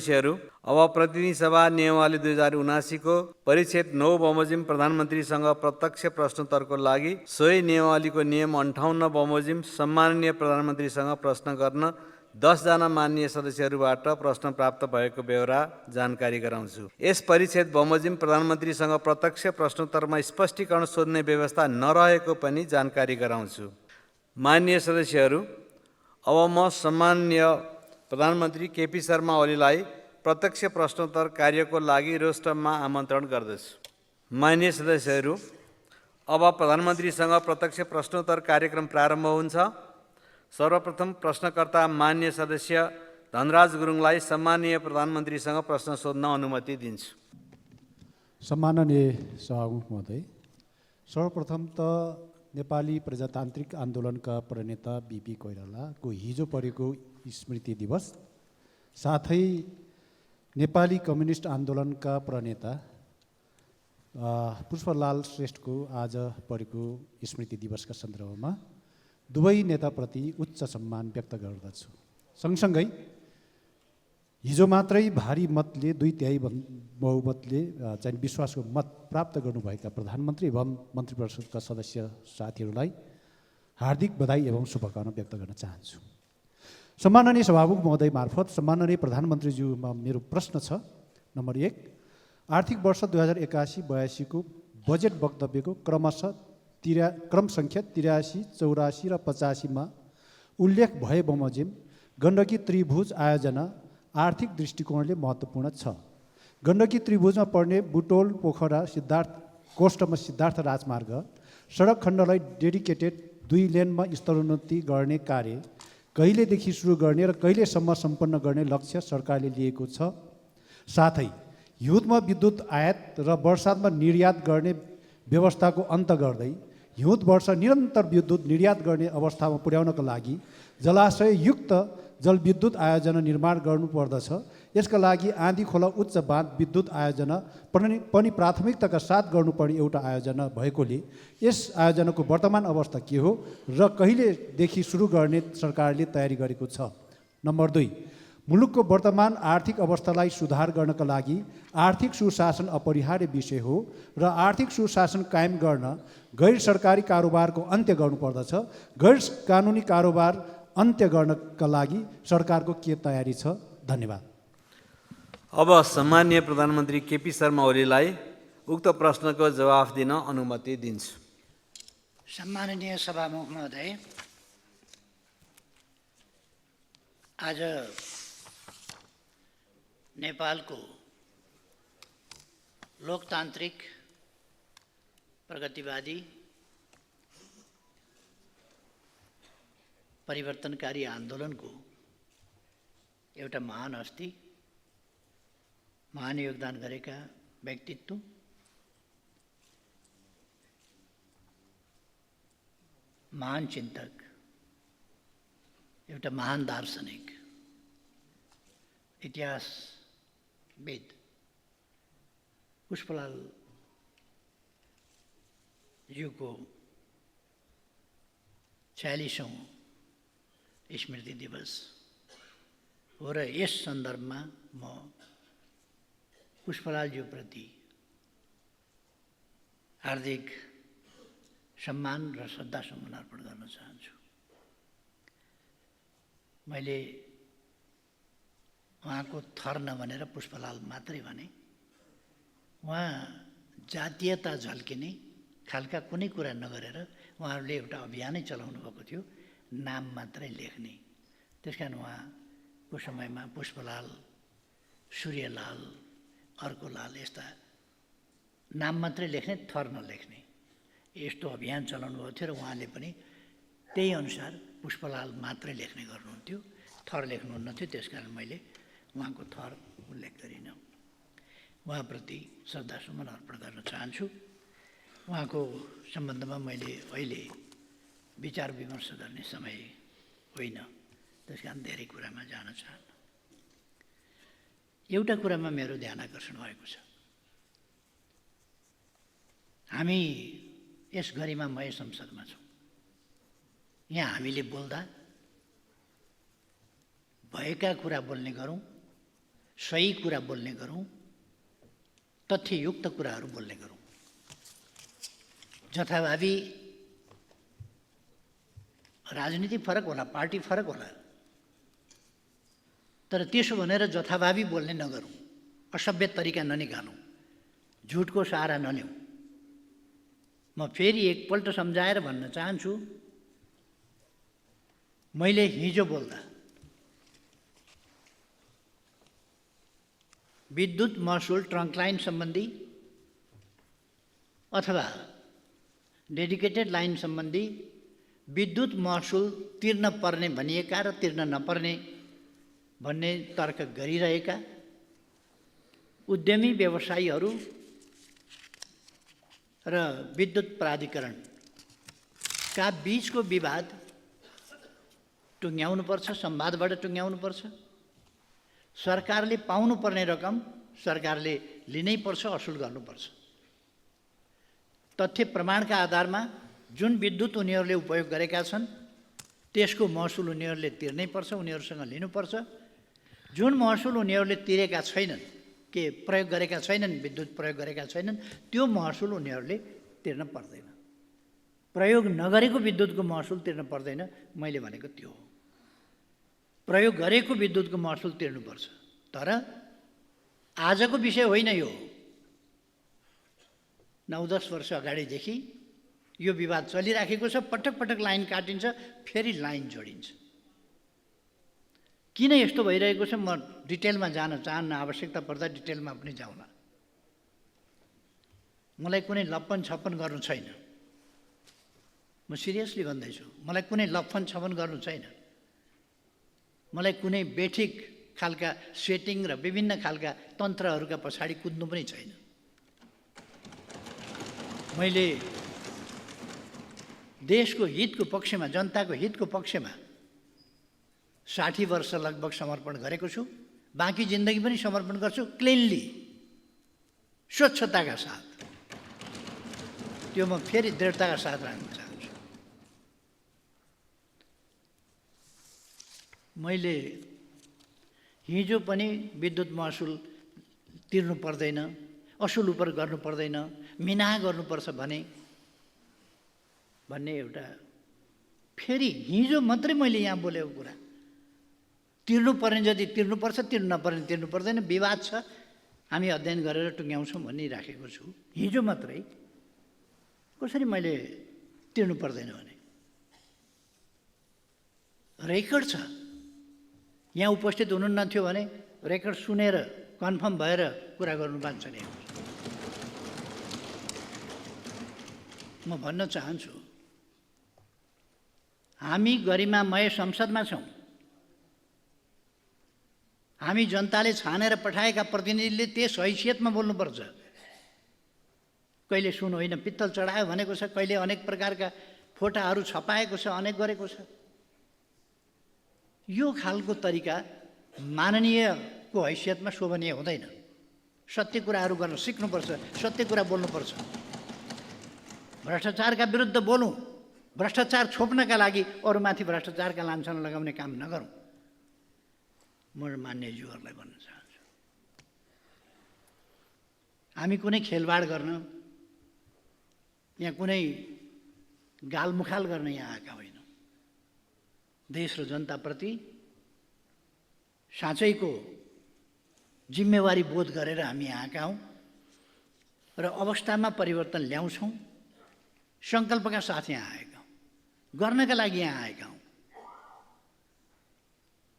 सदस्यहरू, अब प्रतिनिधि सभा नियमावली 2079 को परिच्छेद 9 बमोजिम प्रधानमन्त्रीसँग प्रत्यक्ष प्रश्नोत्तरको लागि सोही नियमावलीको नियम 58 बमोजिम सम्माननीय प्रधानमन्त्रीसँग प्रश्न गर्न 10 जना माननीय सदस्यहरूबाट प्रश्न प्राप्त भएको बेहोरा जानकारी गराउँछु। यस परिच्छेद बमोजिम प्रधानमन्त्रीसँग प्रत्यक्ष प्रश्नोत्तरमा स्पष्टीकरण सोध्ने व्यवस्था नरहेको पनि जानकारी गराउँछु। माननीय सदस्यहरू, अब म सम्माननीय प्रधानमन्त्री केपी शर्मा ओलीलाई प्रत्यक्ष प्रश्नोत्तर कार्यको लागि रोस्टममा आमन्त्रण गर्दछु। माननीय सदस्यहरू, अब प्रधानमन्त्रीसँग प्रत्यक्ष प्रश्नोत्तर कार्यक्रम प्रारम्भ हुन्छ। सर्वप्रथम प्रश्नकर्ता माननीय सदस्य धनराज गुरुङलाई सम्माननीय प्रधानमन्त्रीसँग प्रश्न सोध्न अनुमति दिन्छु। सम्माननीय सभामुख महोदय, सर्वप्रथम त नेपाली प्रजातान्त्रिक आन्दोलनका प्रणेता बिपी कोइरालाको हिजो परेको स्मृति दिवस, साथै नेपाली कम्युनिस्ट आन्दोलनका प्रणेता पुष्पलाल श्रेष्ठको आज परेको स्मृति दिवसका सन्दर्भमा दुवै नेताप्रति उच्च सम्मान व्यक्त गर्दछु। सँगसँगै हिजो मात्रै भारी मतले 2/3 बहुमतले चाहिँ विश्वासको मत प्राप्त गर्नुभएका प्रधानमन्त्री एवं मन्त्री परिषदका सदस्य साथीहरूलाई हार्दिक बधाई एवं शुभकामना व्यक्त गर्न चाहन्छु। सम्माननीय सभामुख महोदय मार्फत सम्माननीय प्रधानमन्त्रीज्यूमा मेरो प्रश्न छ। नम्बर 1, आर्थिक वर्ष 2081-82 को बजेट वक्तव्यको क्रम सङ्ख्या 83, 84 र 85 मा उल्लेख भए बमोजिम गण्डकी त्रिभुज आयोजना आर्थिक दृष्टिकोणले महत्त्वपूर्ण छ। गण्डकी त्रिभुजमा पर्ने बुटोल पोखरा कोष्ठमा सिद्धार्थ राजमार्ग सडक खण्डलाई डेडिकेटेड 2 लेनमा स्तरोन्नति गर्ने कार्य कहिलेदेखि सुरु गर्ने र कहिलेसम्म सम्पन्न गर्ने लक्ष्य सरकारले लिएको छ। साथै हिउँदमा विद्युत आयात र वर्षातमा निर्यात गर्ने व्यवस्थाको अन्त गर्दै हिउँद वर्ष निरन्तर विद्युत निर्यात गर्ने अवस्थामा पुर्याउनका लागि जलाशययुक्त जलविद्युत आयोजना निर्माण गर्नुपर्दछ। यसका लागि आँधी खोला उच्च बाँध विद्युत आयोजना पनि प्राथमिकताका साथ गर्नुपर्ने एउटा आयोजना भएकोले यस आयोजनाको वर्तमान अवस्था के हो र कहिलेदेखि सुरु गर्ने सरकारले तयारी गरेको छ। नम्बर 2, मुलुकको वर्तमान आर्थिक अवस्थालाई सुधार गर्नका लागि आर्थिक सुशासन अपरिहार्य विषय हो र आर्थिक सुशासन कायम गर्न गैर सरकारी कारोबारको अन्त्य गर्नुपर्दछ। गैर कानुनी कारोबार अन्त्य गर्नका लागि सरकारको के तयारी छ? धन्यवाद। अब सम्माननीय प्रधानमन्त्री केपी शर्मा ओलीलाई उक्त प्रश्नको जवाफ दिन अनुमति दिन्छु। सम्माननीय सभामुख महोदय, आज नेपालको लोकतान्त्रिक प्रगतिवादी परिवर्तनकारी आन्दोलनको एउटा महान हस्ती, महान योगदान गरेका व्यक्तित्व, महान चिन्तक, एउटा महान दार्शनिक, इतिहासविद पुष्पलाल ज्यूको 46औं स्मृति दिवस हो र यस सन्दर्भमा म पुष्पलालज्यूप्रति हार्दिक सम्मान र श्रद्धासुमन अर्पण गर्न चाहन्छु। मैले उहाँको थर नभनेर पुष्पलाल मात्रै भने। उहाँ जातीयता झल्किने खालका कुनै कुरा नगरेर उहाँहरूले एउटा अभियानै चलाउनु भएको थियो, नाम मात्रै लेख्ने। त्यसकारण उहाँको समयमा पुष्पलाल, सूर्यलाल, अर्कोलाल यस्ता नाम मात्रै लेख्ने, थर नलेख्ने यस्तो अभियान चलाउनु भएको थियो र उहाँले पनि त्यही अनुसार पुष्पलाल मात्रै लेख्ने गर्नुहुन्थ्यो, थर लेख्नुहुन्न थियो। त्यसकारण मैले उहाँको थर उल्लेख गरिनँ। उहाँप्रति श्रद्धासुमन अर्पण गर्न चाहन्छु। उहाँको सम्बन्धमा मैले अहिले विचार विमर्श गर्ने समय होइन, त्यसकारण धेरै कुरामा जान चाहन्न। एउटा कुरामा मेरो ध्यान आकर्षण भएको छ। हामी यस गरिमामय संसदमा छौँ। यहाँ हामीले बोल्दा भएका कुरा बोल्ने गरौँ, सही कुरा बोल्ने गरौँ, तथ्ययुक्त कुराहरू बोल्ने गरौँ। जथाभावी राजनीति फरक होला, पार्टी फरक होला, तर त्यसो भनेर जथाभावी बोल्ने नगरौँ, असभ्य तरिका ननिकालौँ, झुटको सहारा नलिउँ। म फेरि एकपल्ट सम्झाएर भन्न चाहन्छु, मैले हिजो बोल्दा विद्युत महसुल ट्रङ्क लाइन सम्बन्धी अथवा डेडिकेटेड लाइन सम्बन्धी विद्युत महसुल तिर्न पर्ने भनिएका र तिर्न नपर्ने भन्ने तर्क गरिरहेका उद्यमी व्यवसायीहरू र विद्युत प्राधिकरणका बीचको विवाद टुङ्ग्याउनुपर्छ, संवादबाट टुङ्ग्याउनुपर्छ। सरकारले पाउनुपर्ने रकम सरकारले लिनै पर्छ, असुल गर्नुपर्छ। तथ्य प्रमाणका आधारमा जुन विद्युत उनीहरूले उपयोग गरेका छन् त्यसको महसुल उनीहरूले तिर्नै पर्छ, उनीहरूसँग लिनुपर्छ। जुन महसुल उनीहरूले तिरेका छैनन्, के प्रयोग गरेका छैनन्, विद्युत प्रयोग गरेका छैनन्, त्यो महसुल उनीहरूले तिर्न पर्दैन। प्रयोग नगरेको विद्युतको महसुल तिर्न पर्दैन, मैले भनेको त्यो हो। प्रयोग गरेको विद्युतको महसुल तिर्नुपर्छ। तर आजको विषय होइन यो। 9-10 वर्ष अगाडिदेखि यो विवाद चलिराखेको छ। पटक पटक लाइन काटिन्छ, फेरि लाइन जोडिन्छ। किन यस्तो भइरहेको छ म डिटेलमा जान चाहन्न, आवश्यकता पर्दा डिटेलमा पनि जाउँला। मलाई कुनै लप्पन छप्पन गर्नु छैन, म सिरियसली भन्दैछु। मलाई कुनै लप्पन छप्पन गर्नु छैन। मलाई कुनै बेठिक खालका सेटिङ र विभिन्न खालका तन्त्रहरूका पछाडि कुद्नु पनि छैन। मैले देशको हितको पक्षमा, जनताको हितको पक्षमा 60 वर्ष लगभग समर्पण गरेको छु। बाँकी जिन्दगी पनि समर्पण गर्छु, क्लिनली, स्वच्छताका साथ। त्यो म फेरि दृढताका साथ राख्न चाहन्छु। मैले हिजो पनि विद्युत महसुल तिर्नु पर्दैन, असुल उप गर्नु पर्दैन, मिना गर्नुपर्छ भन्ने एउटा फेरि हिजो मात्रै मैले यहाँ बोलेको कुरा। तिर्नुपर्ने जति तिर्नुपर्छ, तिर्नु नपर्ने तिर्नु पर्दैन, विवाद छ, हामी अध्ययन गरेर टुङ्ग्याउँछौँ भनिराखेको छु। हिजो मात्रै कसरी मैले तिर्नु पर्दैन भने रेकर्ड छ। यहाँ उपस्थित हुनुहुन्न थियो भने रेकर्ड सुनेर कन्फर्म भएर कुरा गर्नु बाँच्छ नि। म भन्न चाहन्छु, हामी गरिमामय संसदमा छौँ। हामी जनताले छानेर पठाएका प्रतिनिधिले त्यस हैसियतमा बोल्नुपर्छ। कहिले सुन होइन पित्तल चढायो भनेको छ, कहिले अनेक प्रकारका फोटाहरू छपाएको छ, अनेक गरेको छ। यो खालको तरिका माननीयको हैसियतमा शोभनीय हुँदैन। सत्य कुराहरू गर्न सिक्नुपर्छ, सत्य कुरा बोल्नुपर्छ। भ्रष्टाचारका विरुद्ध बोलौँ, भ्रष्टाचार छोप्नका लागि अरूमाथि भ्रष्टाचारका लान्छना लगाउने काम नगरौँ। म मान्यज्यूहरूलाई भन्न चाहन्छु, हामी कुनै खेलवाड गर्न, यहाँ कुनै गालमुखाल गर्न यहाँ आएका होइनौँ। देश र जनताप्रति साँच्चैको जिम्मेवारी बोध गरेर हामी यहाँ आएका हौँ र अवस्थामा परिवर्तन ल्याउँछौँ। सङ्कल्पका साथ यहाँ आएका हौँ, गर्नका लागि यहाँ आएका हौँ।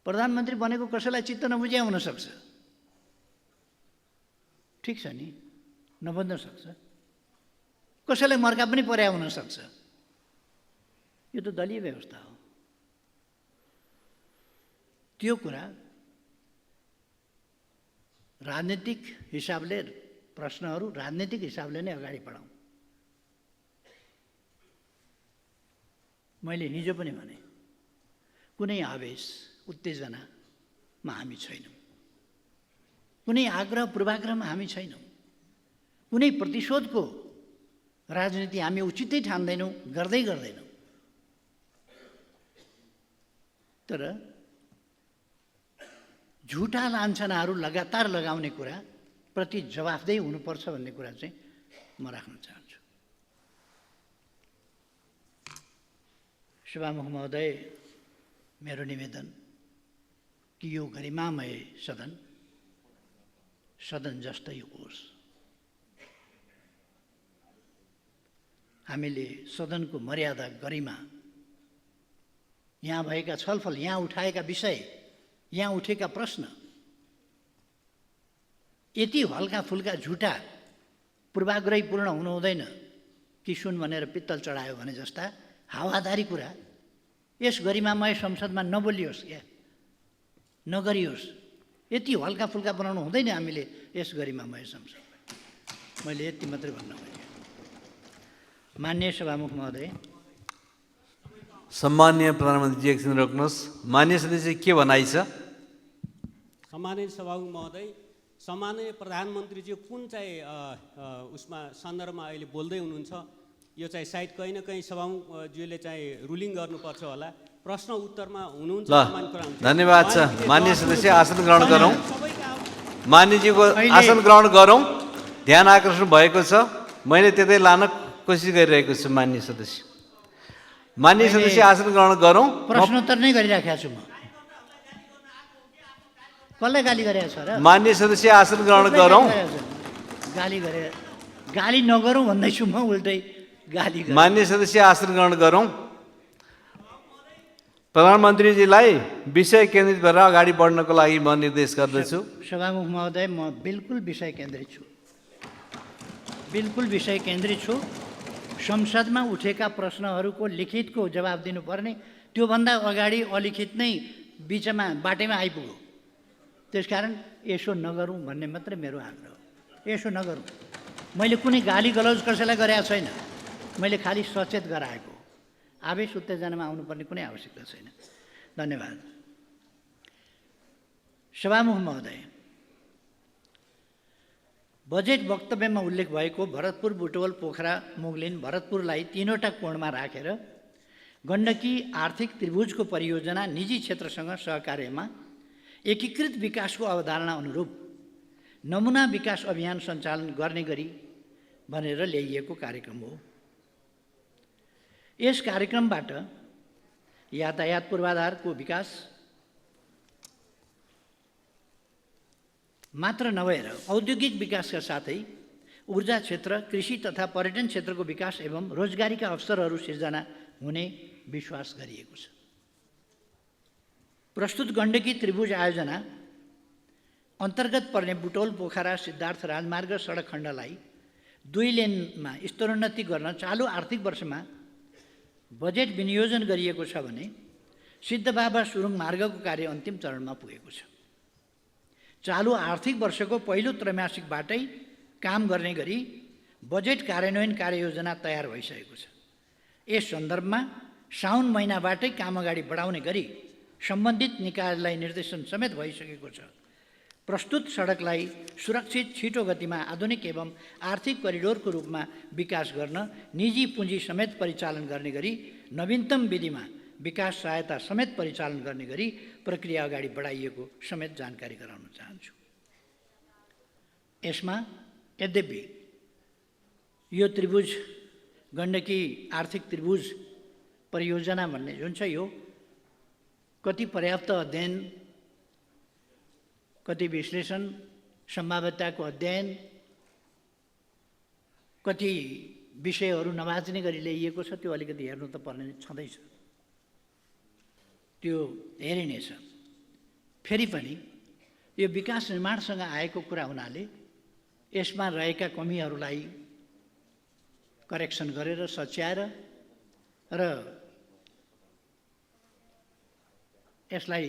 प्रधानमन्त्री बनेको कसैलाई चित्त नबुझ्या हुनसक्छ, ठिक छ नि, नबन्न सक्छ। कसैलाई मर्का पनि पर्या हुनसक्छ। यो त दलीय व्यवस्था हो। त्यो कुरा राजनीतिक हिसाबले, प्रश्नहरू राजनीतिक हिसाबले नै अगाडि बढाउँ। मैले हिजो पनि भने, कुनै आवेश उत्तेजनामा हामी छैनौँ, कुनै आग्रह पूर्वाग्रहमा हामी छैनौँ, कुनै प्रतिशोधको राजनीति हामी उचितै ठान्दैनौँ, गर्दैनौँ। तर झुटा लान्छनाहरू लगातार लगाउने कुरा प्रति जवाफदेही हुनुपर्छ भन्ने कुरा चाहिँ म राख्न चाहन्छु। सभामुख महोदय, मेरो निवेदन कि यो गरिमामय सदन जस्तै होस्। हामीले सदनको मर्यादा, गरिमा, यहाँ भएका छलफल, यहाँ उठाएका विषय, यहाँ उठेका प्रश्न यति हल्का फुल्का झुटा पूर्वाग्रहीपूर्ण हुनु हुँदैन कि सुन भनेर पित्तल चढायो भने जस्ता हावादारी कुरा यस गरिमामय संसदमा नबोलियोस् या नगरियोस्। यति हल्का फुल्का बनाउनु हुँदैन हामीले यस गरिमामय संसदमा। मैले यति मात्रै भन्न खोजेँ। माननीय सभामुख महोदय, सम्माननीय प्रधानमन्त्रीजी एकछिन रोक्नुहोस्। मान्य सदस्य के भनाइ छ? सम्माननीय सभामुख महोदय, सम्माननीय प्रधानमन्त्रीजी कुन चाहिँ उसमा सन्दर्भमा अहिले बोल्दै हुनुहुन्छ, यो चाहिँ सायद कहीँ न कहीँ सभामुखज्यूले चाहिँ रुलिङ गर्नुपर्छ होला। प्रश्न उत्तरमा हुनुहुन्छ। धन्यवाद छ। मान्य सदस्य आसन ग्रहण गरौँ। मान्यजीको आसन ग्रहण गरौँ। ध्यान आकर्षण भएको छ, मैले त्यतै लान कोसिस गरिरहेको छु। मान्य सदस्य आसन ग्रहण गरौँ। प्रश्नोत्तर नै गरिराखेको छु। म कसलाई गाली गरेको छ र? मान्य सदस्य आसन ग्रहण गरौँ। गाली गरे, गाली नगरौँ भन्दैछु म, उल्टै गाली। मान्य सदस्य आसन ग्रहण गरौँ। प्रधानमन्त्रीजीलाई विषय केन्द्रित भएर अगाडि बढ्नको लागि म निर्देश गर्दछु। सभामुख महोदय, म बिल्कुल विषय केन्द्रित छु। बिल्कुल विषय केन्द्रित छु। संसदमा उठेका प्रश्नहरूको लिखितको जवाब दिनुपर्ने, त्योभन्दा अगाडि अलिखित नै बिचमा बाटैमा आइपुग्यो। त्यसकारण यसो नगरौँ भन्ने मात्रै मेरो आग्रह हो। यसो नगरौँ। मैले कुनै गाली गलौज कसैलाई गरेको छैन। मैले खालि सचेत गराएको। आवेश उत्तेजनामा आउनुपर्ने कुनै आवश्यकता छैन। धन्यवाद। सभामुख महोदय, बजेट वक्तव्यमा उल्लेख भएको भरतपुर, बुटवल, पोखरा, मुगलिन, भरतपुरलाई तीनवटा कोणमा राखेर गण्डकी आर्थिक त्रिभुजको परियोजना निजी क्षेत्रसँग सहकार्यमा एकीकृत विकासको अवधारणा अनुरूप नमुना विकास अभियान सञ्चालन गर्ने गरी भनेर ल्याइएको कार्यक्रम हो। यस कार्यक्रमबाट यातायात पूर्वाधारको विकास मात्र नभएर औद्योगिक विकासका साथै ऊर्जा क्षेत्र, कृषि तथा पर्यटन क्षेत्रको विकास एवं रोजगारीका अवसरहरू सिर्जना हुने विश्वास गरिएको छ। प्रस्तुत गण्डकी त्रिभुज आयोजना अन्तर्गत पर्ने बुटवल, पोखरा, सिद्धार्थ राजमार्ग सडक खण्डलाई 2 लेनमा स्तरोन्नति गर्न चालु आर्थिक वर्षमा बजेट विनियोजन गरिएको छ भने सिद्धबाबा सुरुङ मार्गको कार्य अन्तिम चरणमा पुगेको छ। चालु आर्थिक वर्षको पहिलो त्रैमासिकबाटै काम गर्ने गरी बजेट कार्यान्वयन कार्ययोजना तयार भइसकेको छ। यस सन्दर्भमा साउन महिनाबाटै काम अगाडि बढाउने गरी सम्बन्धित निकायलाई निर्देशन समेत भइसकेको छ। प्रस्तुत सडकलाई सुरक्षित, छिटो गतिमा आधुनिक एवं आर्थिक करिडोरको रूपमा विकास गर्न निजी पुँजी समेत परिचालन गर्ने गरी नवीनतम विधिमा विकास सहायता समेत परिचालन गर्ने गरी प्रक्रिया अगाडि बढाइएको समेत जानकारी गराउन चाहन्छु। यसमा यद्यपि यो त्रिभुज गण्डकी आर्थिक त्रिभुज परियोजना भन्ने जुन छ, यो कति पर्याप्त अध्ययन, कति विश्लेषण, सम्भाव्यताको अध्ययन, कति विषयहरू नभाच्ने गरी ल्याइएको छ, त्यो अलिकति हेर्नु त पर्ने छँदैछ। त्यो हेरिनेछ। फेरि पनि यो विकास निर्माणसँग आएको कुरा हुनाले यसमा रहेका कमीहरूलाई करेक्सन गरेर सच्याएर र यसलाई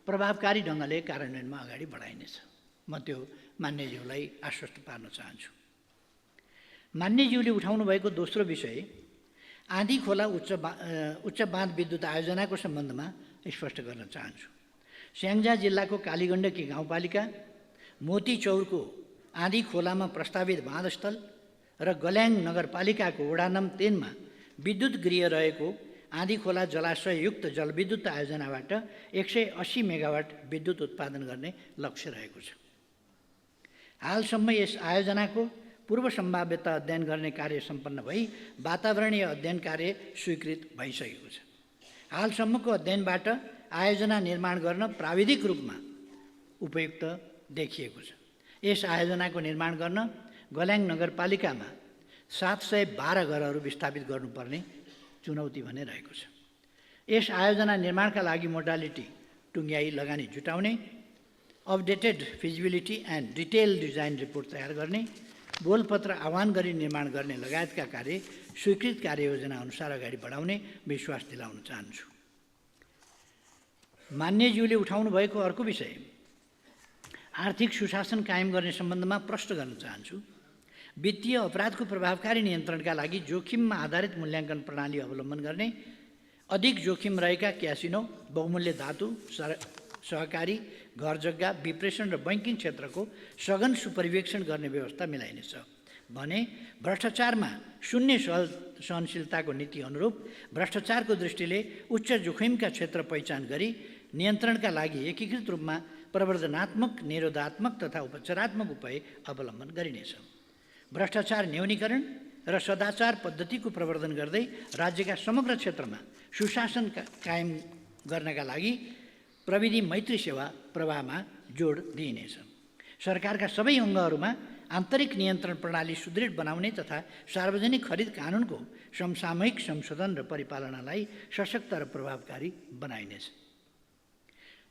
प्रभावकारी ढङ्गले कार्यान्वयनमा अगाडि बढाइनेछ। म त्यो मान्यज्यूलाई आश्वस्त पार्न चाहन्छु। मान्यज्यूले उठाउनु भएको दोस्रो विषय आँधी खोला उच्च बाँध विद्युत आयोजनाको सम्बन्धमा स्पष्ट गर्न चाहन्छु। स्याङ्जा जिल्लाको कालीगण्डकी गाउँपालिका मोती चौरको आँधी खोलामा प्रस्तावित बाँधस्थल र गल्याङ नगरपालिकाको वडा नम्बर 3 मा विद्युत गृह रहेको आँधी खोला जलाशययुक्त जलविद्युत आयोजनाबाट 180 मेगावाट विद्युत उत्पादन गर्ने लक्ष्य रहेको छ। हालसम्म यस आयोजनाको पूर्व सम्भाव्यता अध्ययन गर्ने कार्य सम्पन्न भई वातावरणीय अध्ययन कार्य स्वीकृत भइसकेको छ। हालसम्मको अध्ययनबाट आयोजना निर्माण गर्न प्राविधिक रूपमा उपयुक्त देखिएको छ। यस आयोजनाको निर्माण गर्न गल्याङ नगरपालिकामा 712 घरहरू विस्थापित गर्नुपर्ने चुनौती भने रहेको छ। यस आयोजना निर्माणका लागि मोडालिटी टुङ्ग्याई लगानी जुटाउने, updated feasibility and detail design report तयार गर्ने, बोलपत्र आह्वान गरी निर्माण गर्ने लगायतका कार्य स्वीकृत कार्ययोजना अनुसार अगाडि बढाउने विश्वास दिलाउन चाहन्छु। मान्यज्यूले उठाउनु भएको अर्को विषय आर्थिक सुशासन कायम गर्ने सम्बन्धमा प्रश्न गर्न चाहन्छु। वित्तीय अपराधको प्रभावकारी नियन्त्रणका लागि जोखिममा आधारित मूल्याङ्कन प्रणाली अवलम्बन गर्ने, अधिक जोखिम रहेका क्यासिनो, बहुमूल्य धातु, सहकारी, घर जग्गा, विप्रेषण र बैङ्किङ क्षेत्रको सघन सुपरिवेक्षण गर्ने व्यवस्था मिलाइनेछ भने भ्रष्टाचारमा शून्य सहनशीलताको नीति अनुरूप भ्रष्टाचारको दृष्टिले उच्च जोखिमका क्षेत्र पहिचान गरी नियन्त्रणका लागि एकीकृत रूपमा प्रवर्धनात्मक, निरोधात्मक तथा उपचारात्मक उपाय अवलम्बन गरिनेछ। भ्रष्टाचार न्यूनीकरण र सदाचार पद्धतिको प्रवर्धन गर्दै राज्यका समग्र क्षेत्रमा सुशासन कायम गर्नका लागि प्रविधि मैत्री सेवा प्रवाहमा जोड दिइनेछ। सरकारका सबै अङ्गहरूमा आन्तरिक नियन्त्रण प्रणाली सुदृढ बनाउने तथा सार्वजनिक खरिद कानुनको समसामयिक संशोधन र परिपालनालाई सशक्त र प्रभावकारी बनाइनेछ।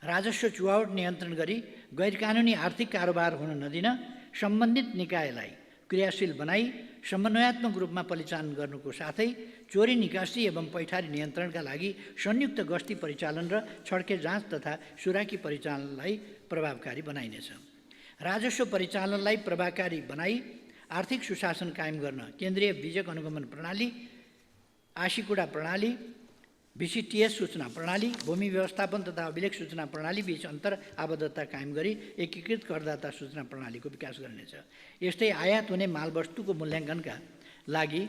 राजस्व चुहावट नियन्त्रण गरी गैरकानुनी आर्थिक कारोबार हुन नदिन सम्बन्धित निकायलाई क्रियाशील बनाई समन्वयात्मक रूपमा परिचालन गर्नुको साथै चोरी निकासी एवं पैठारी नियन्त्रणका लागि संयुक्त गस्ती परिचालन र छड्के जाँच तथा सुराकी परिचालनलाई प्रभावकारी बनाइनेछ। राजस्व परिचालनलाई प्रभावकारी बनाई आर्थिक सुशासन कायम गर्न केन्द्रीय बीजक अनुगमन प्रणाली, आशीकुडा प्रणाली, VCTS सूचना प्रणाली, भूमि व्यवस्थापन तथा अभिलेख सूचना प्रणाली बीच अन्तर आबद्धता कायम गरी एकीकृत करदाता सूचना प्रणालीको विकास गर्नेछ। यस्तै आयात हुने मालवस्तुको मूल्याङ्कनका लागि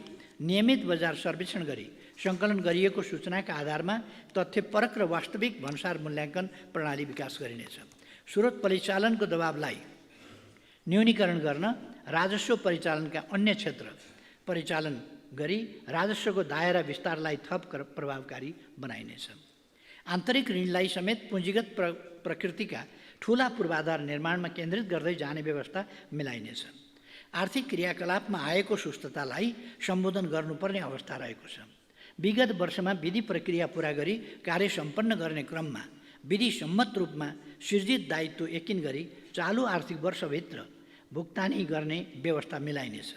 नियमित बजार सर्वेक्षण गरी सङ्कलन गरिएको सूचनाका आधारमा तथ्यपरक र वास्तविक भन्सार मूल्याङ्कन प्रणाली विकास गरिनेछ। स्रोत परिचालनको दबावलाई न्यूनीकरण गर्न राजस्व परिचालनका अन्य क्षेत्र परिचालन गरी राजस्वको दायरा विस्तारलाई थप प्रभावकारी बनाइनेछ। आन्तरिक ऋणलाई समेत पुँजीगत प्रकृतिका ठुला पूर्वाधार निर्माणमा केन्द्रित गर्दै जाने व्यवस्था मिलाइनेछ। आर्थिक क्रियाकलापमा आएको सुस्ततालाई सम्बोधन गर्नुपर्ने अवस्था रहेको छ। विगत वर्षमा विधि प्रक्रिया पुरा गरी कार्य सम्पन्न गर्ने क्रममा विधि सम्मत रूपमा सृजित दायित्व यकिन गरी चालु आर्थिक वर्षभित्र भुक्तानी गर्ने व्यवस्था मिलाइनेछ।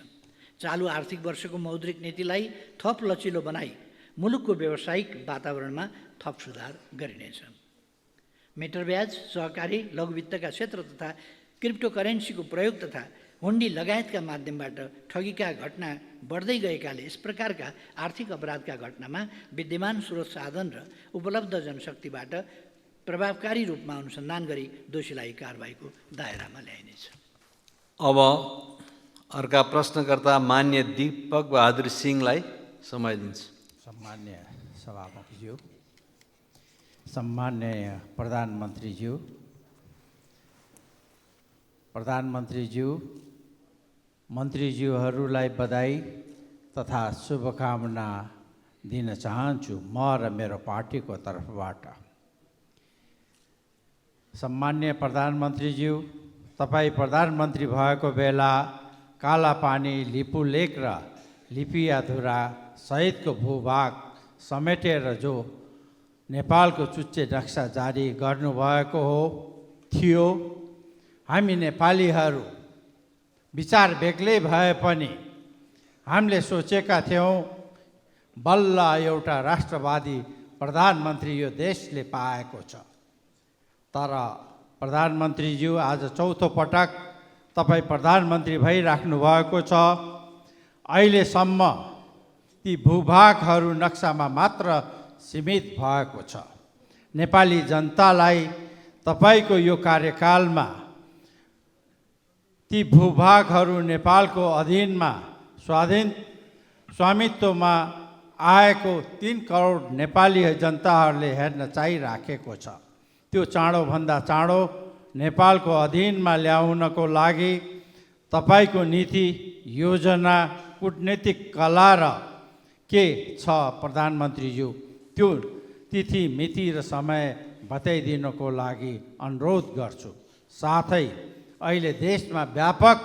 चालु आर्थिक वर्षको मौद्रिक नीतिलाई थप लचिलो बनाई मुलुकको व्यावसायिक वातावरणमा थप सुधार गरिनेछ। मिटर ब्याज, सहकारी, लघुवित्तका क्षेत्र तथा क्रिप्टोकरेन्सीको प्रयोग तथा हुन्डी लगायतका माध्यमबाट ठगीका घटना बढ्दै गएकाले यस प्रकारका आर्थिक अपराधका घटनामा विद्यमान स्रोत साधन र उपलब्ध जनशक्तिबाट प्रभावकारी रूपमा अनुसन्धान गरी दोषीलाई कारबाहीको दायरामा ल्याइनेछ। अब अर्का प्रश्नकर्ता मान्य दीपक बहादुर सिंहलाई समय दिन्छु। सम्मान्य सभामुखज्यू, सम्मान्य प्रधानमन्त्रीज्यू, मन्त्रीज्यूहरूलाई बधाई तथा शुभकामना दिन चाहन्छु म र मेरो पार्टीको तर्फबाट। सम्मान्य प्रधानमन्त्रीज्यू, तपाईँ प्रधानमन्त्री भएको बेला कालापानी, लिपुलेक र लिपियाधुरा सहितको भूभाग समेटेर जो नेपालको चुच्चे नक्सा जारी गर्नुभएको थियो, हामी नेपालीहरू विचार बेग्लै भए पनि हामीले सोचेका थियौँ बल्ल एउटा राष्ट्रवादी प्रधानमन्त्री यो देशले पाएको छ। तर प्रधानमन्त्रीज्यू, आज चौथो पटक तपाईँ प्रधानमन्त्री भइराख्नु भएको छ। अहिलेसम्म ती भूभागहरू नक्सामा मात्र सीमित भएको छ। नेपाली जनतालाई तपाईँको यो कार्यकालमा ती भूभागहरू नेपालको अधीनमा स्वामित्वमा आएको 3 करोड नेपाली जनताहरूले हेर्न चाहिराखेको छ। त्यो चाँडोभन्दा चाँडो नेपालको अधीनमा ल्याउनको लागि तपाईँको नीति, योजना, कूटनीतिक कला र के छ प्रधानमन्त्रीज्यू, त्यो तिथि, मिति र समय बताइदिनको लागि अनुरोध गर्छु। साथै अहिले देशमा व्यापक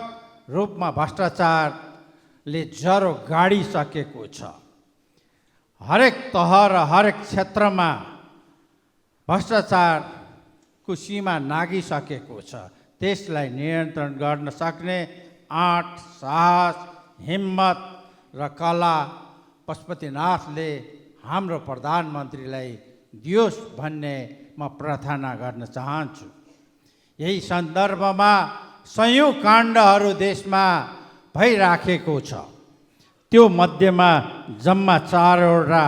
रूपमा भ्रष्टाचारले ज्वरो गाडिसकेको छ। हरेक तह र हरेक क्षेत्रमा भ्रष्टाचारको सीमा नागिसकेको छ। त्यसलाई नियन्त्रण गर्न सक्ने आँट, साहस, हिम्मत र कला पशुपतिनाथले हाम्रो प्रधानमन्त्रीलाई दियोस् भन्ने म प्रार्थना गर्न चाहन्छु। यही सन्दर्भमा सयौँ काण्डहरू देशमा भइराखेको छ। त्यो मध्येमा जम्मा 4वटा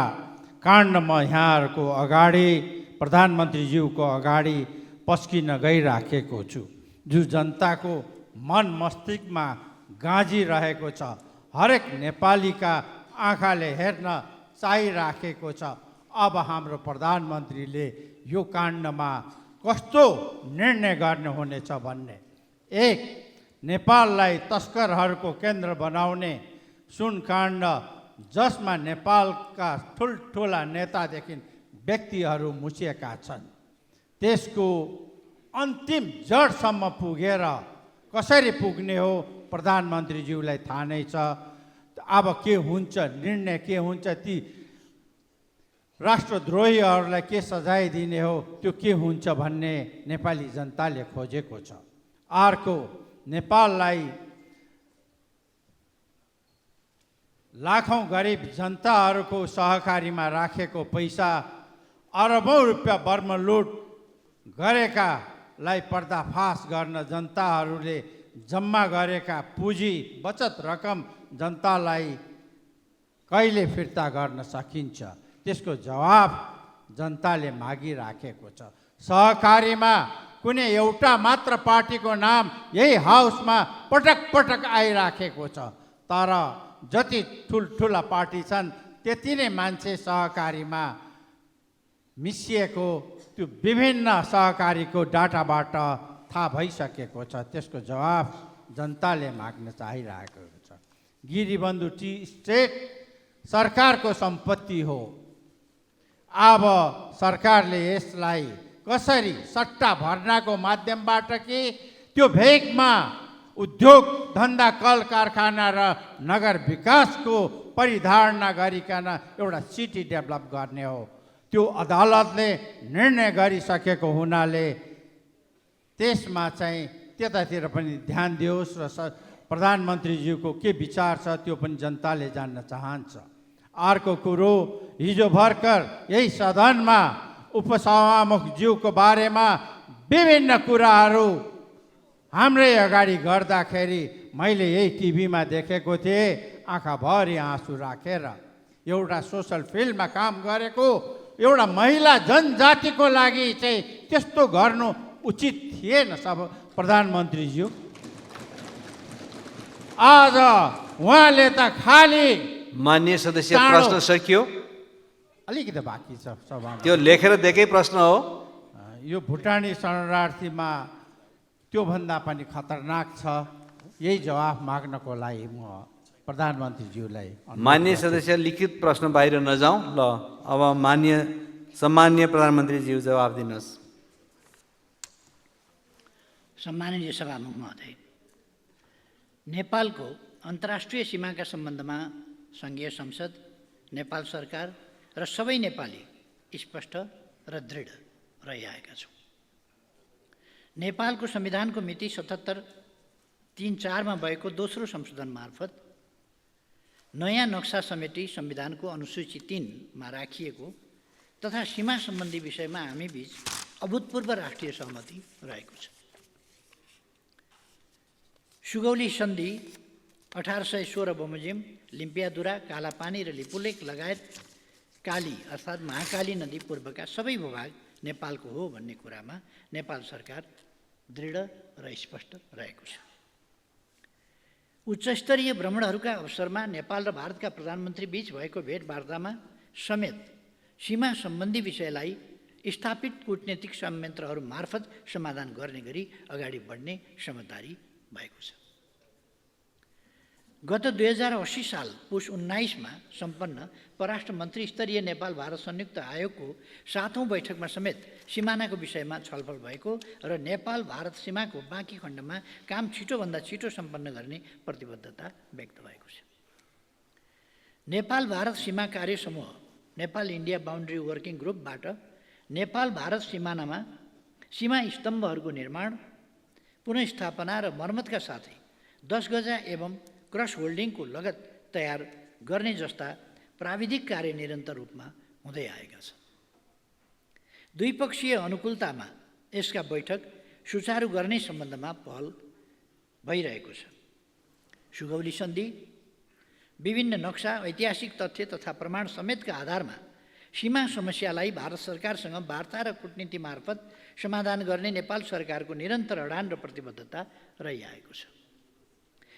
काण्ड म यहाँहरूको अगाडि, प्रधानमन्त्रीज्यूको अगाडि पस्किन गइराखेको छु, जो जनताको मन मस्तिष्कमा गाँजिरहेको छ। हरेक नेपालीका आँखाले हेर्न चाहिराखेको छ। अब हाम्रो प्रधानमन्त्रीले यो काण्डमा कस्तो निर्णय गर्नुहुनेछ भन्ने। 1. नेपाललाई तस्करहरूको केन्द्र बनाउने सुनकाण्ड, जसमा नेपालका ठुल्ठुला नेतादेखि व्यक्तिहरू मुछिएका छन्, त्यसको अन्तिम जडसम्म पुगेर कसरी पुग्ने हो प्रधानमन्त्रीज्यूलाई थाहा नै छ। अब के हुन्छ, निर्णय के हुन्छ, ती राष्ट्रद्रोहीहरूलाई के सजाय दिने हो, त्यो के हुन्छ भन्ने नेपाली जनताले खोजेको छ। अर्को, नेपाललाई लाखौँ गरिब जनताहरूको सहकारीमा राखेको पैसा, अरबौँ रुपियाँ बर्मलुट गरेकालाई पर्दाफास गर्न जनताहरूले जम्मा गरेका पुँजी, बचत रकम जनतालाई कहिले फिर्ता गर्न सकिन्छ, त्यसको जवाब जनताले मागिराखेको छ। सहकारीमा कुनै एउटा मात्र पार्टीको नाम यही हाउसमा पटक पटक आइराखेको छ, तर जति ठुल्ठुला पार्टी छन् त्यति नै मान्छे सहकारीमा मिसिएको त्यो विभिन्न सहकारीको डाटाबाट थाहा भइसकेको छ। त्यसको जवाब जनताले माग्न चाहिरहेको छ। गिरीबन्धु टी स्टेट सरकारको सम्पत्ति हो। अब सरकारले यसलाई कसरी सट्टा भर्नाको माध्यमबाट कि त्यो भेगमा उद्योग धन्दा, कल कारखाना र नगर विकासको परिधारणा गरिकन एउटा सिटी डेभलप गर्ने हो, त्यो अदालतले निर्णय गरिसकेको हुनाले त्यसमा चाहिँ त्यतातिर पनि ध्यान दियोस् र प्रधानमन्त्रीज्यूको के विचार छ त्यो पनि जनताले जान्न चाहन्छ। अर्को कुरो, हिजो भर्खर यही सदनमा उपसभामुखज्यूको बारेमा विभिन्न कुराहरू हाम्रै अगाडि गर्दाखेरि मैले यही टिभीमा देखेको थिएँ, आँखाभरि आँसु राखेर। एउटा सोसल फिल्डमा काम गरेको एउटा महिला जनजातिको लागि चाहिँ त्यस्तो गर्नु उचित थिएन सब प्रधानमन्त्रीज्यू। आज उहाँले त खाली माननीय सदस्य प्रश्न सकियो? अलिकति बाँकी छ सभामा। त्यो लेखेर दिएकै प्रश्न हो। यो भुटानी शरणार्थीमा त्योभन्दा पनि खतरनाक छ। यही जवाफ माग्नको लागि म प्रधानमन्त्रीज्यूलाई माननीय सदस्य लिखित प्रश्न बाहिर नजाउँ। ल अब सम्माननीय प्रधानमन्त्रीज्यू जवाफ दिनुहोस्। सम्माननीय सभामुख महोदय, नेपालको अन्तर्राष्ट्रिय सीमाका सम्बन्धमा सङ्घीय संसद, नेपाल सरकार र सबै नेपाली स्पष्ट र दृढ रहिआएका छौँ। नेपालको संविधानको मिति 77-3-4 मा भएको दोस्रो संशोधन मार्फत नयाँ नक्सा समेटी संविधानको अनुसूची 3 मा राखिएको तथा सीमा सम्बन्धी विषयमा हामी बीच अभूतपूर्व राष्ट्रिय सहमति रहेको छ। सुगौली सन्धि 1816 बमोजिम, लिम्पियादुरा, कालापानी र लिपुलेक लगायत काली अर्थात् महाकाली नदी पूर्वका सबै भूभाग नेपालको हो भन्ने कुरामा नेपाल सरकार दृढ र स्पष्ट रहेको छ। उच्चस्तरीय भ्रमणहरूका अवसरमा नेपाल र भारतका प्रधानमन्त्री बीच भएको भेटवार्तामा समेत सीमा सम्बन्धी विषयलाई स्थापित कूटनीतिक संयन्त्रहरू मार्फत समाधान गर्ने गरी अगाडि बढ्ने समझदारी भएको छ। गत 2080 साल पुस 19मा सम्पन्न परराष्ट्र मन्त्री स्तरीय नेपाल भारत संयुक्त आयोगको 7औं बैठकमा समेत सिमानाको विषयमा छलफल भएको र नेपाल भारत सीमाको बाँकी खण्डमा काम छिटोभन्दा छिटो सम्पन्न गर्ने प्रतिबद्धता व्यक्त भएको छ। नेपाल भारत सीमा कार्य समूह नेपाल इन्डिया बाउन्ड्री वर्किङ ग्रुपबाट नेपाल भारत सिमानामा सीमा स्तम्भहरूको निर्माण, पुनर्स्थापना र मर्मतका साथै 10 गजा एवं क्रस होल्डिङको लगत तयार गर्ने जस्ता प्राविधिक कार्य निरन्तर रूपमा हुँदै आएका छन्। द्विपक्षीय अनुकूलतामा यसका बैठक सुचारू गर्ने सम्बन्धमा पहल भइरहेको छ। सुगौली सन्धि, विभिन्न नक्सा, ऐतिहासिक तथ्य तथा प्रमाण समेतका आधारमा सीमा समस्यालाई भारत सरकारसँग वार्ता र कूटनीति मार्फत समाधान गर्ने नेपाल सरकारको निरन्तर अडान र प्रतिबद्धता रहिआएको छ।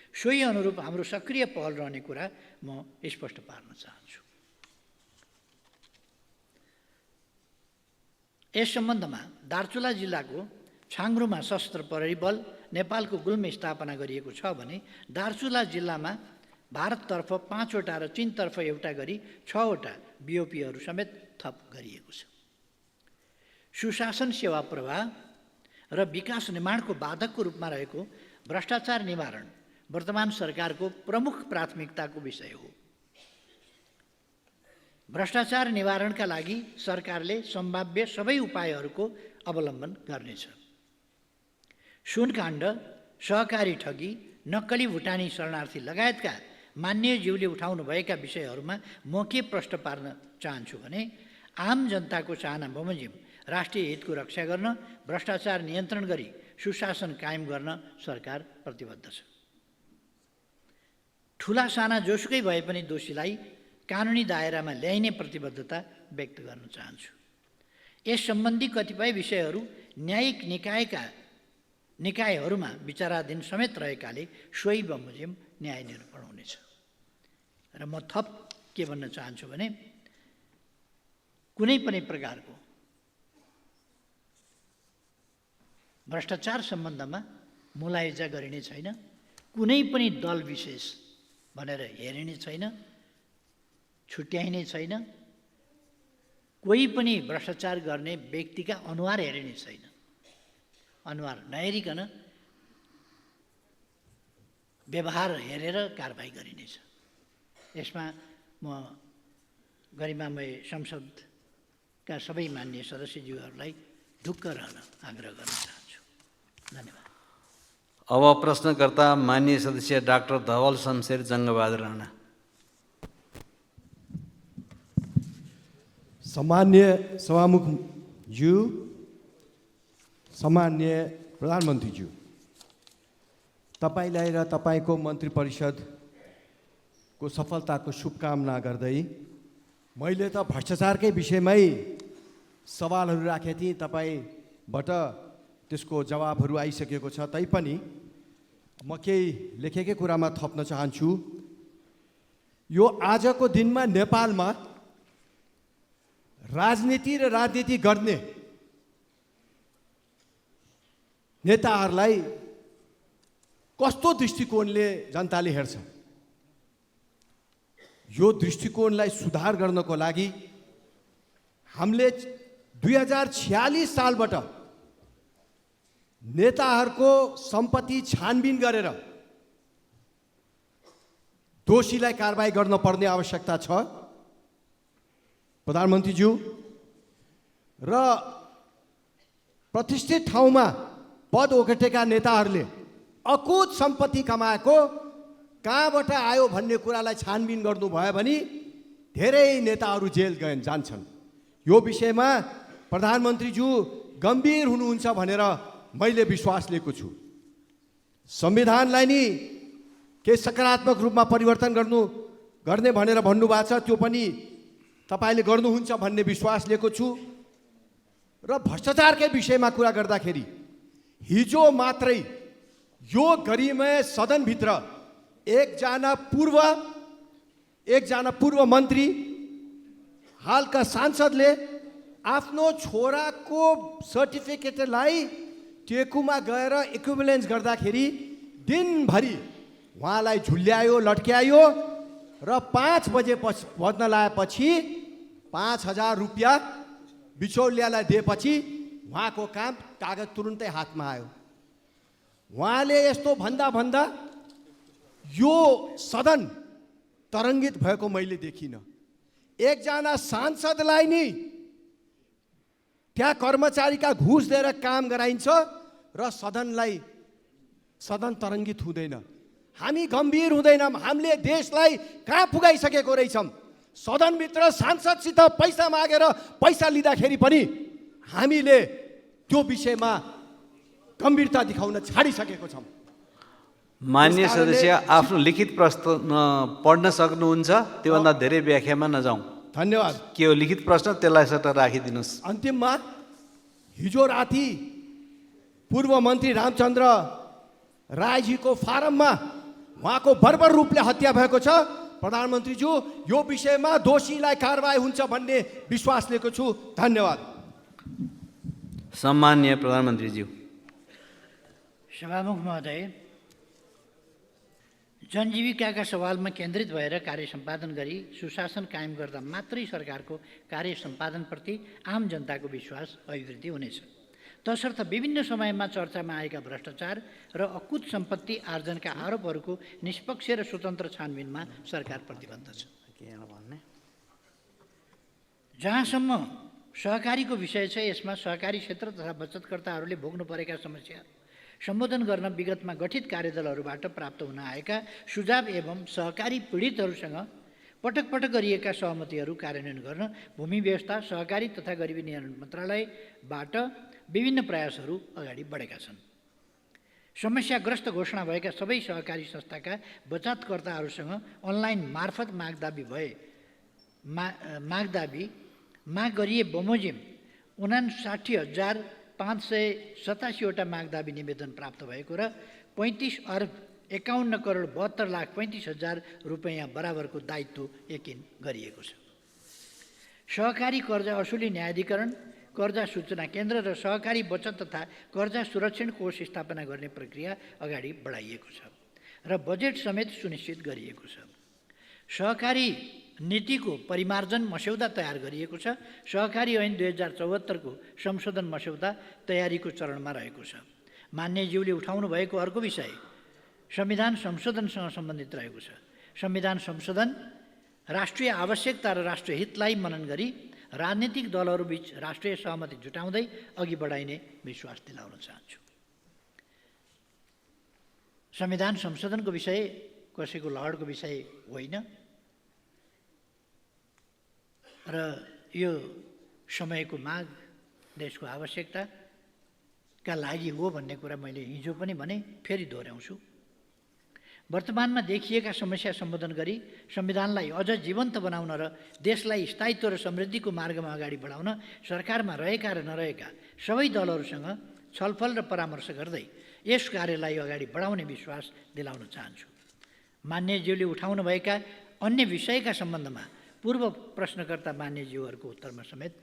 सोही अनुरूप हाम्रो सक्रिय पहल रहने कुरा म स्पष्ट पार्न चाहन्छु। यस सम्बन्धमा दार्चुला जिल्लाको छाङ्ग्रुमा सशस्त्र प्रहरी बल नेपालको गुल्मे स्थापना गरिएको छ भने दार्चुला जिल्लामा भारततर्फ 5 वटा र चीनतर्फ एउटा गरी 6 वटा बिओपीहरू समेत थप गरिएको छ। सुशासन, सेवा प्रवाह र विकास निर्माणको बाधकको रूपमा रहेको भ्रष्टाचार निवारण वर्तमान सरकारको प्रमुख प्राथमिकताको विषय हो। भ्रष्टाचार निवारणका लागि सरकारले सम्भाव्य सबै उपायहरूको अवलम्बन गर्नेछ। सुनकाण्ड, सहकारी ठगी, नक्कली भुटानी शरणार्थी लगायतका मान्यज्यूले उठाउनुभएका विषयहरूमा म के प्रश्न पार्न चाहन्छु भने आम जनताको चाहना बमोजिम राष्ट्रिय हितको रक्षा गर्न, भ्रष्टाचार नियन्त्रण गरी सुशासन कायम गर्न सरकार प्रतिबद्ध छ। ठुला साना जोसुकै भए पनि दोषीलाई कानुनी दायरामा ल्याइने प्रतिबद्धता व्यक्त गर्न चाहन्छु। यस सम्बन्धी कतिपय विषयहरू न्यायिक निकायहरूमा विचाराधीन समेत रहेकाले सोही बमोजिम न्याय निरूपण हुनेछ। र म थप के भन्न चाहन्छु भने कुनै पनि प्रकारको भ्रष्टाचार सम्बन्धमा मुलायजा गरिने छैन, कुनै पनि दल विशेष भनेर हेरिने छैन, छुट्याइने छैन, कोही पनि भ्रष्टाचार गर्ने व्यक्तिका अनुहार हेरिने छैन। अनुहार नहेरिकन व्यवहार हेरेर कारबाही गरिनेछ। यसमा म गरिमामय संसदका सबै मान्य सदस्यज्यूहरूलाई ढुक्क रहन आग्रह गर्न चाहन्छु। धन्यवाद। अब प्रश्नकर्ता माननीय सदस्य डाक्टर धवल शमशेर जङ्गबहादुर राणा। सम्मान्य सभामुखज्यू, सम्मान्य प्रधानमन्त्रीज्यू, तपाईँलाई र तपाईँको मन्त्री परिषदको सफलताको शुभकामना गर्दै मैले त भ्रष्टाचारकै विषयमै सवालहरू राखेको थिएँ, तपाईँबाट त्यसको जवाबहरू आइसकेको छ। तैपनि म केही लेखेकै कुरामा थप्न चाहन्छु। यो आजको दिनमा नेपालमा राजनीति र राजनीति गर्ने नेताहरूलाई कस्तो दृष्टिकोणले जनताले हेर्छ, यो दृष्टिकोणलाई सुधार गर्नको लागि हामीले 2046 सालबाट नेताहरूको सम्पत्ति छानबिन गरेर दोषीलाई कारबाही गर्न पर्ने आवश्यकता छ। प्रधानमन्त्रीज्यू, र प्रतिष्ठित ठाउँमा पद ओगटेका नेताहरूले अकुत सम्पत्ति कमाएको कहाँबाट आयो भन्ने कुरालाई छानबिन गर्नुभयो भने धेरै नेताहरू जेल जान्छन्। यो विषयमा प्रधानमन्त्रीज्यू गम्भीर हुनुहुन्छ भनेर मैले विश्वास लिएको छु। संविधानलाई नि के सकारात्मक रूपमा परिवर्तन गर्ने भनेर भन्नुभएको छ, त्यो पनि तपाईँले गर्नुहुन्छ भन्ने विश्वास लिएको छु। र भ्रष्टाचारकै विषयमा कुरा गर्दाखेरि हिजो मात्रै यो गरिमय सदनभित्र एकजना पूर्व मन्त्री हालका सांसदले आफ्नो छोराको सर्टिफिकेटलाई टेकुमा गएर इक्विभलेन्स गर्दाखेरि दिनभरि उहाँलाई झुल्यायो, लट्क्यायो र 5 बजे बज्न लागेपछि 5,000 रुपियाँ बिचौलियालाई दिएपछि उहाँको काम कागज तुरुन्तै हातमा आयो। उहाँले यस्तो भन्दा यो सदन तरङ्गित भएको मैले देखिनँ। एकजना सांसदलाई नि त्यहाँ कर्मचारीका घुस दिएर काम गराइन्छ र सदन तरङ्गित हुँदैन। हामी गम्भीर हुँदैनौँ। हामीले देशलाई कहाँ पुगाइसकेको रहेछौँ। सदनभित्र सांसदसित पैसा मागेर पैसा लिँदाखेरि पनि हामीले त्यो विषयमा गम्भीरता देखाउन छाडिसकेको छौँ। मान्य सदस्य आफ्नो लिखित प्रश्न पढ्न सक्नुहुन्छ, त्योभन्दा धेरै व्याख्यामा नजाउँ। धन्यवाद। के हो लिखित प्रश्न, त्यसलाई सट्ट राखिदिनुहोस्। अन्तिममा हिजो राति पूर्व मन्त्री रामचन्द्र रायजीको फारममा उहाँको बर्बर रूपले हत्या भएको छ। प्रधानमन्त्रीज्यू, यो विषयमा दोषीलाई कारबाही हुन्छ भन्ने विश्वास लिएको छु। धन्यवाद। सम्माननीय प्रधानमन्त्रीज्यू। सभामुख महोदय, जनजीविकाका सवालमा केन्द्रित भएर कार्य सम्पादन गरी सुशासन कायम गर्दा मात्रै सरकारको कार्य सम्पादनप्रति आम जनताको विश्वास अभिवृद्धि हुनेछ। तसर्थ विभिन्न समयमा चर्चामा आएका भ्रष्टाचार र अकुत सम्पत्ति आर्जनका आरोपहरूको निष्पक्ष र स्वतन्त्र छानबिनमा सरकार प्रतिबद्ध छ। जहाँसम्म सहकारीको विषय छ, यसमा सहकारी क्षेत्र तथा बचतकर्ताहरूले भोग्नु परेका समस्या सम्बोधन गर्न विगतमा गठित कार्यदलहरूबाट प्राप्त हुन आएका सुझाव एवं सहकारी पीडितहरूसँग पटक पटक गरिएका सहमतिहरू कार्यान्वयन गर्न भूमि व्यवस्था, सहकारी तथा गरिबी निवारण मन्त्रालयबाट विभिन्न प्रयासहरू अगाडि बढेका छन्। समस्याग्रस्त घोषणा भएका सबै सहकारी संस्थाका बचतकर्ताहरूसँग अनलाइन मार्फत माग गरिए बमोजिम 59,587वटा मागदाबी निवेदन प्राप्त भएको र 35,51,72,35,000 रुपैयाँ बराबरको दायित्व यकिन गरिएको छ। सहकारी कर्जा असुली न्यायाधिकरण, कर्जा सूचना केन्द्र र सहकारी बचत तथा कर्जा सुरक्षण कोष स्थापना गर्ने प्रक्रिया अगाडि बढाइएको छ र बजेट समेत सुनिश्चित गरिएको छ। सहकारी नीतिको परिमार्जन मस्यौदा तयार गरिएको छ। सहकारी ऐन 2074 को संशोधन मस्यौदा तयारीको चरणमा रहेको छ। मान्यज्यूले उठाउनु भएको अर्को विषय संविधान संशोधनसँग सम्बन्धित रहेको छ। संविधान संशोधन राष्ट्रिय आवश्यकता र राष्ट्रिय हितलाई मनन गरी राजनीतिक दलहरूबीच राष्ट्रिय सहमति जुटाउँदै अघि बढाइने विश्वास दिलाउन चाहन्छु। संविधान संशोधनको विषय कसैको लहरको विषय होइन र यो समयको माग, देशको आवश्यकताका लागि हो भन्ने कुरा मैले हिजो पनि भने, फेरि दोहोऱ्याउँछु। वर्तमानमा देखिएका समस्या सम्बोधन गरी संविधानलाई अझ जीवन्त बनाउन र देशलाई स्थायित्व र समृद्धिको मार्गमा अगाडि बढाउन सरकारमा रहेका र नरहेका सबै दलहरूसँग छलफल र परामर्श गर्दै यस कार्यलाई अगाडि बढाउने विश्वास दिलाउन चाहन्छु। मान्यज्यूले उठाउनुभएका अन्य विषयका सम्बन्धमा पूर्व प्रश्नकर्ता मान्यज्यूहरूको उत्तरमा समेत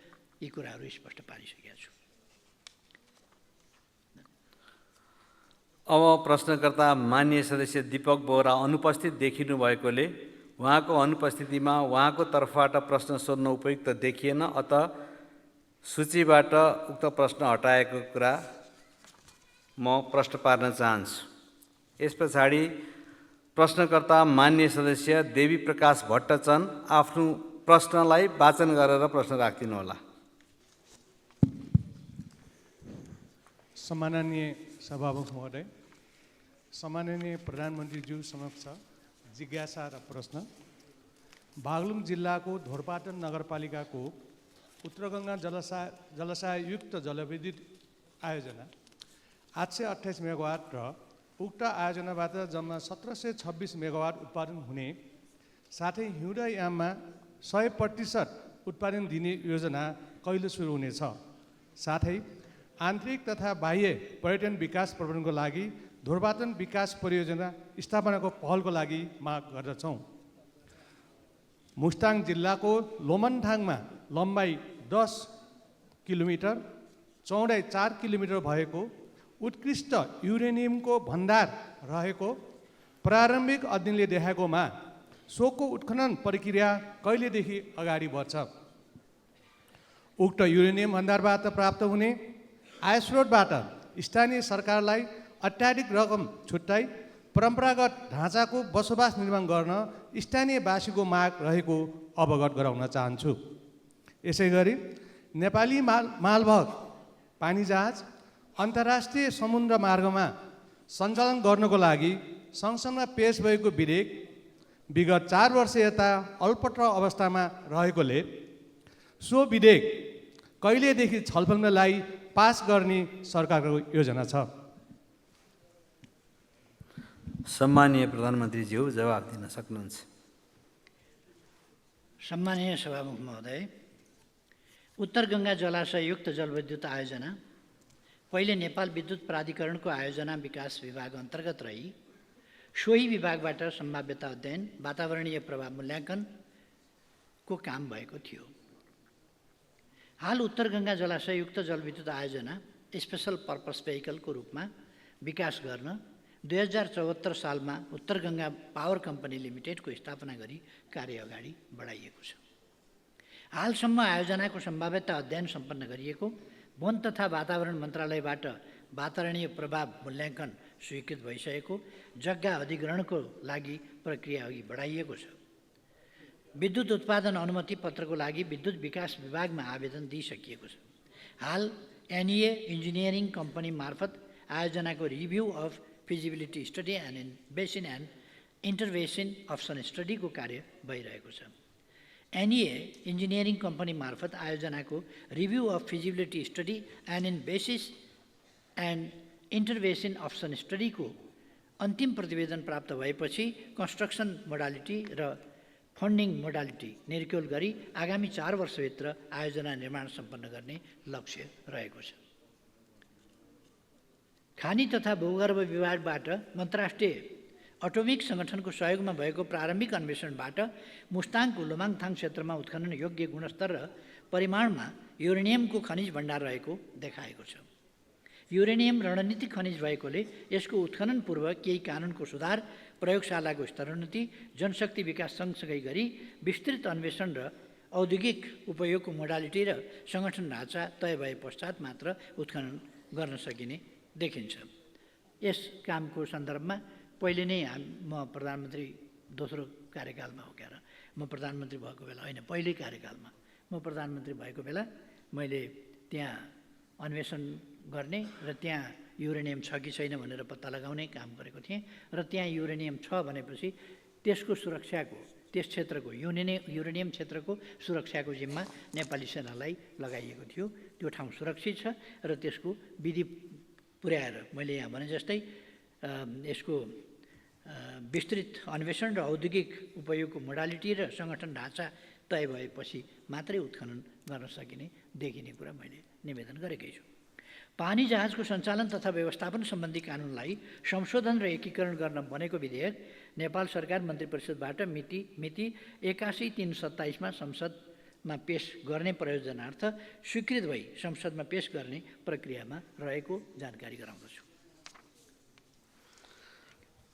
यी कुराहरू स्पष्ट पारिसकेका छु। अब प्रश्नकर्ता मान्य सदस्य दीपक बोहरा अनुपस्थित देखिनु भएकोले उहाँको अनुपस्थितिमा उहाँको तर्फबाट प्रश्न सोध्न उपयुक्त देखिएन, अत सूचीबाट उक्त प्रश्न हटाएको कुरा म प्रश्न पार्न चाहन्छु। यस पछाडि प्रश्नकर्ता मान्य सदस्य देवी प्रकाश भट्टचन्द आफ्नो प्रश्नलाई वाचन गरेर प्रश्न राखिदिनुहोला। सम्माननीय सभामुख महोदय, सम्माननीय प्रधानमन्त्रीज्यू समक्ष जिज्ञासा र प्रश्न। बागलुङ जिल्लाको धोरपाटन नगरपालिकाको उत्तरगङ्गा जलाशययुक्त जलविद्युत आयोजना 828 मेगावाट र उक्त आयोजनाबाट जम्मा 1726 मेगावाट उत्पादन हुने साथै हिउँदे याममा 100% उत्पादन दिने योजना कहिले सुरु हुनेछ? साथै आन्तरिक तथा बाह्य पर्यटन विकास प्रबन्धनको लागि ढोरपाटन विकास परियोजना स्थापनाको पहलको लागि माग गर्दछौँ। मुस्ताङ जिल्लाको लोमनथाङमा लम्बाइ 10 किलोमिटर, चौडाइ 4 किलोमिटर भएको उत्कृष्ट युरेनियमको भण्डार रहेको प्रारम्भिक अध्ययनले देखाएकोमा सोको उत्खनन प्रक्रिया कहिलेदेखि अगाडि बढ्छ? उक्त युरेनियम भण्डारबाट प्राप्त हुने आयस्रोतबाट स्थानीय सरकारलाई अत्याधिक रकम छुट्याई परम्परागत ढाँचाको बसोबास निर्माण गर्न स्थानीयवासीको माग रहेको अवगत गराउन चाहन्छु। यसै गरी नेपाली मालवाहक पानीजहाज अन्तर्राष्ट्रिय समुद्र मार्गमा सञ्चालन गर्नको लागि संसदमा पेश भएको विधेयक विगत 4 वर्ष यता अल्पत्र अवस्थामा रहेकोले सो विधेयक कहिलेदेखि छलफलमा लाई पास गर्ने सरकारको योजना छ? सम्मानीय प्रधानमन्त्रीज्यू जवाफ दिन सक्नुहुन्छ। सम्मानीय सभामुख महोदय, उत्तर गङ्गा जलाशययुक्त जलविद्युत आयोजना पहिले नेपाल विद्युत प्राधिकरणको आयोजना विकास विभाग अन्तर्गत रही सोही विभागबाट सम्भाव्यता अध्ययन, वातावरणीय प्रभाव मूल्याङ्कनको काम भएको थियो। हाल उत्तर गङ्गा जलाशययुक्त जलविद्युत आयोजना स्पेसल पर्पस भेहिकलको रूपमा विकास गर्न 2074 सालमा उत्तर गङ्गा पावर कम्पनी लिमिटेडको स्थापना गरी कार्य अगाडि बढाइएको छ। हालसम्म आयोजनाको सम्भाव्यता अध्ययन सम्पन्न गरिएको, वन तथा वातावरण मन्त्रालयबाट वातावरणीय प्रभाव मूल्याङ्कन स्वीकृत भइसकेको, जग्गा अधिग्रहणको लागि प्रक्रिया अघि बढाइएको छ। विद्युत उत्पादन अनुमति पत्रको लागि विद्युत विकास विभागमा आवेदन दिइसकिएको छ। हाल एनईए इन्जिनियरिङ कम्पनी मार्फत आयोजनाको review of feasibility study and basin and intervention option स्टडीको कार्य भइरहेको छ। एनईए इन्जिनियरिङ कम्पनी मार्फत आयोजनाको review of feasibility study and in basis and intervention option स्टडीको अन्तिम प्रतिवेदन प्राप्त भएपछि कन्स्ट्रक्सन मोडालिटी र फन्डिङ मोडालिटी निर्क्युल गरी आगामी 4 वर्षभित्र आयोजना निर्माण सम्पन्न गर्ने लक्ष्य रहेको छ। खानी तथा भूगर्भ विभागबाट अन्तर्राष्ट्रिय अटोमिक सङ्गठनको सहयोगमा भएको प्रारम्भिक अन्वेषणबाट मुस्ताङको लोमाङथाङ क्षेत्रमा उत्खनन योग्य गुणस्तर र परिमाणमा युरेनियमको खनिज भण्डार रहेको देखाएको छ। युरेनियम रणनीतिक खनिज भएकोले यसको उत्खनन पूर्व केही कानुनको सुधार, प्रयोगशालाको स्तरोन्नति, जनशक्ति विकास सँगसँगै गरी विस्तृत अन्वेषण र औद्योगिक उपयोगको मोडालिटी र सङ्गठन ढाँचा तय भए पश्चात मात्र उत्खनन गर्न सकिने देखिन्छ। यस कामको सन्दर्भमा पहिले नै म प्रधानमन्त्री दोस्रो कार्यकालमा हो क्या, म प्रधानमन्त्री भएको बेला होइन, पहिल्यै कार्यकालमा म प्रधानमन्त्री भएको बेला मैले त्यहाँ अन्वेषण गर्ने र त्यहाँ युरेनियम छ कि छैन भनेर पत्ता लगाउने काम गरेको थिएँ र त्यहाँ युरेनियम छ भनेपछि त्यसको सुरक्षाको, त्यस क्षेत्रको युरेनियम क्षेत्रको सुरक्षाको जिम्मा नेपाली सेनालाई लगाइएको थियो। त्यो ठाउँ सुरक्षित छ र त्यसको विधि पुर्याएर मैले यहाँ भने जस्तै यसको विस्तृत अन्वेषण र औद्योगिक उपयोगको मोडालिटी र सङ्गठन ढाँचा तय भएपछि मात्रै उत्खनन गर्न सकिने देखिने कुरा मैले निवेदन गरेकै छु। पानी जहाजको सञ्चालन तथा व्यवस्थापन सम्बन्धी कानुनलाई संशोधन र एकीकरण गर्न बनेको विधेयक नेपाल सरकार मन्त्री परिषदबाट मिति 81/3/27 संसदमा पेश गर्ने प्रयोजनार्थ स्वीकृत भई संसदमा पेश गर्ने प्रक्रियामा रहेको जानकारी गराउँदछु।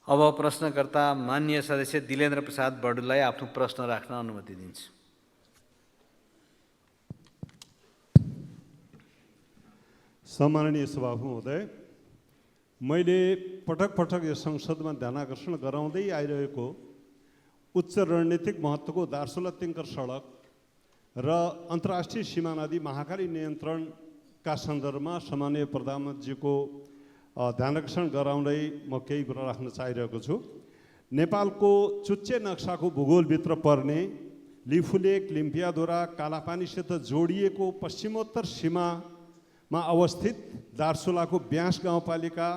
अब प्रश्नकर्ता माननीय सदस्य दिलेन्द्र प्रसाद बडुलाई आफ्नो प्रश्न राख्न अनुमति दिन्छु। सम्माननीय सभामुख महोदय, मैले पटक पटक यो संसदमा ध्यानाकर्षण गराउँदै आइरहेको उच्च रणनीतिक महत्त्वको दार्चुला तिङ्कर सडक र अन्तर्राष्ट्रिय सीमा नदी महाकाली नियन्त्रणका सन्दर्भमा सम्माननीय प्रधानमन्त्रीको ध्यानाकर्षण गराउँदै म केही कुरा राख्न चाहिरहेको छु। नेपालको चुच्चे नक्साको भूगोलभित्र पर्ने लिफुलेक लिम्पियाधुरा कालापानीसित जोडिएको पश्चिमोत्तर सीमामा अवस्थित दार्चुलाको ब्यास गाउँपालिका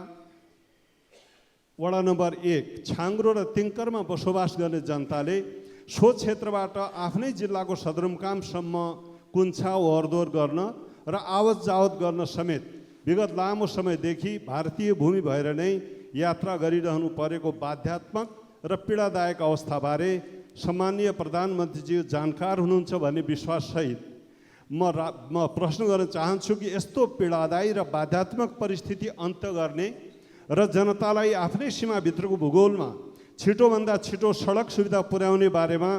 वडा नम्बर 1 छाङ्ग्रो र तिङ्करमा बसोबास गर्ने जनताले सो क्षेत्रबाट आफ्नै जिल्लाको सदरमुकामसम्म कुन्छा ओहोरदोहोर गर्न र आवत जावत गर्न समेत विगत लामो समयदेखि भारतीय भूमि भएर नै यात्रा गरिरहनु परेको बाध्यात्मक र पीडादायक अवस्थाबारे सम्माननीय प्रधानमन्त्रीज्यू जानकार हुनुहुन्छ भन्ने विश्वाससहित म प्रश्न गर्न चाहन्छु कि यस्तो पीडादायी र बाध्यात्मक परिस्थिति अन्त्य गर्ने र जनतालाई आफ्नै सीमाभित्रको भूगोलमा छिटोभन्दा छिटो सडक सुविधा पुर्याउने बारेमा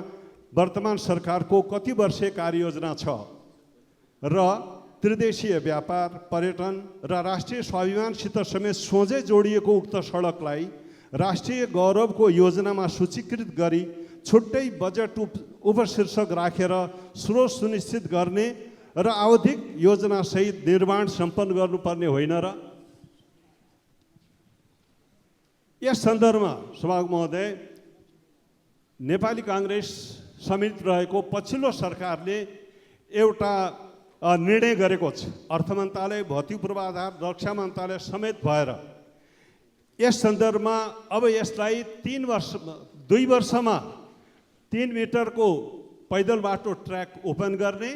वर्तमान सरकारको कति वर्षीय कार्ययोजना छ र त्रिदेशीय व्यापार, पर्यटन र राष्ट्रिय स्वाभिमानसित समेत सोझै जोडिएको उक्त सडकलाई राष्ट्रिय गौरवको योजनामा सूचीकृत गरी छुट्टै बजेट उपशीर्षक राखेर स्रोत सुनिश्चित गर्ने र आवधिक योजनासहित निर्माण सम्पन्न गर्नुपर्ने होइन र? यस सन्दर्भमा सभामुख महोदय, नेपाली काङ्ग्रेस समेत रहेको पछिल्लो सरकारले एउटा निर्णय गरेको छ। अर्थ मन्त्रालय, भौतिक पूर्वाधार, रक्षा मन्त्रालय समेत भएर यस सन्दर्भमा अब यसलाई 2 वर्षमा 3 मिटरको पैदल बाटो ट्र्याक ओपन गर्ने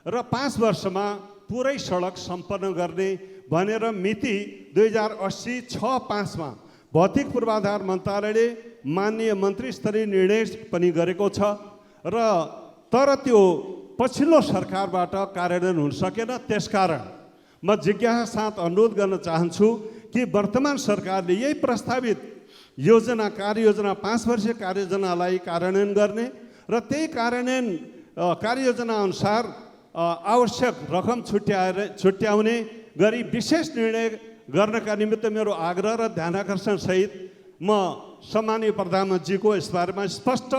र 5 वर्षमा पुरै सडक सम्पन्न गर्ने भनेर मिति 2080-6-5 मा भौतिक पूर्वाधार मन्त्रालयले माननीय मन्त्री स्तरीय निर्णय पनि गरेको छ र तर त्यो पछिल्लो सरकारबाट कार्यान्वयन हुन सकेन। त्यसकारण म जिज्ञासा साथ अनुरोध गर्न चाहन्छु कि वर्तमान सरकारले यही प्रस्तावित योजना, कार्ययोजना, 5 वर्षीय कार्ययोजनालाई कार्यान्वयन गर्ने र त्यही कार्यान्वयन कार्ययोजना अनुसार आवश्यक रकम छुट्याउने गरी विशेष निर्णय गर्नका निमित्त मेरो आग्रह र ध्यानाकर्षण सहित म सम्माननीय प्रधानमन्त्रीको यसबारेमा स्पष्ट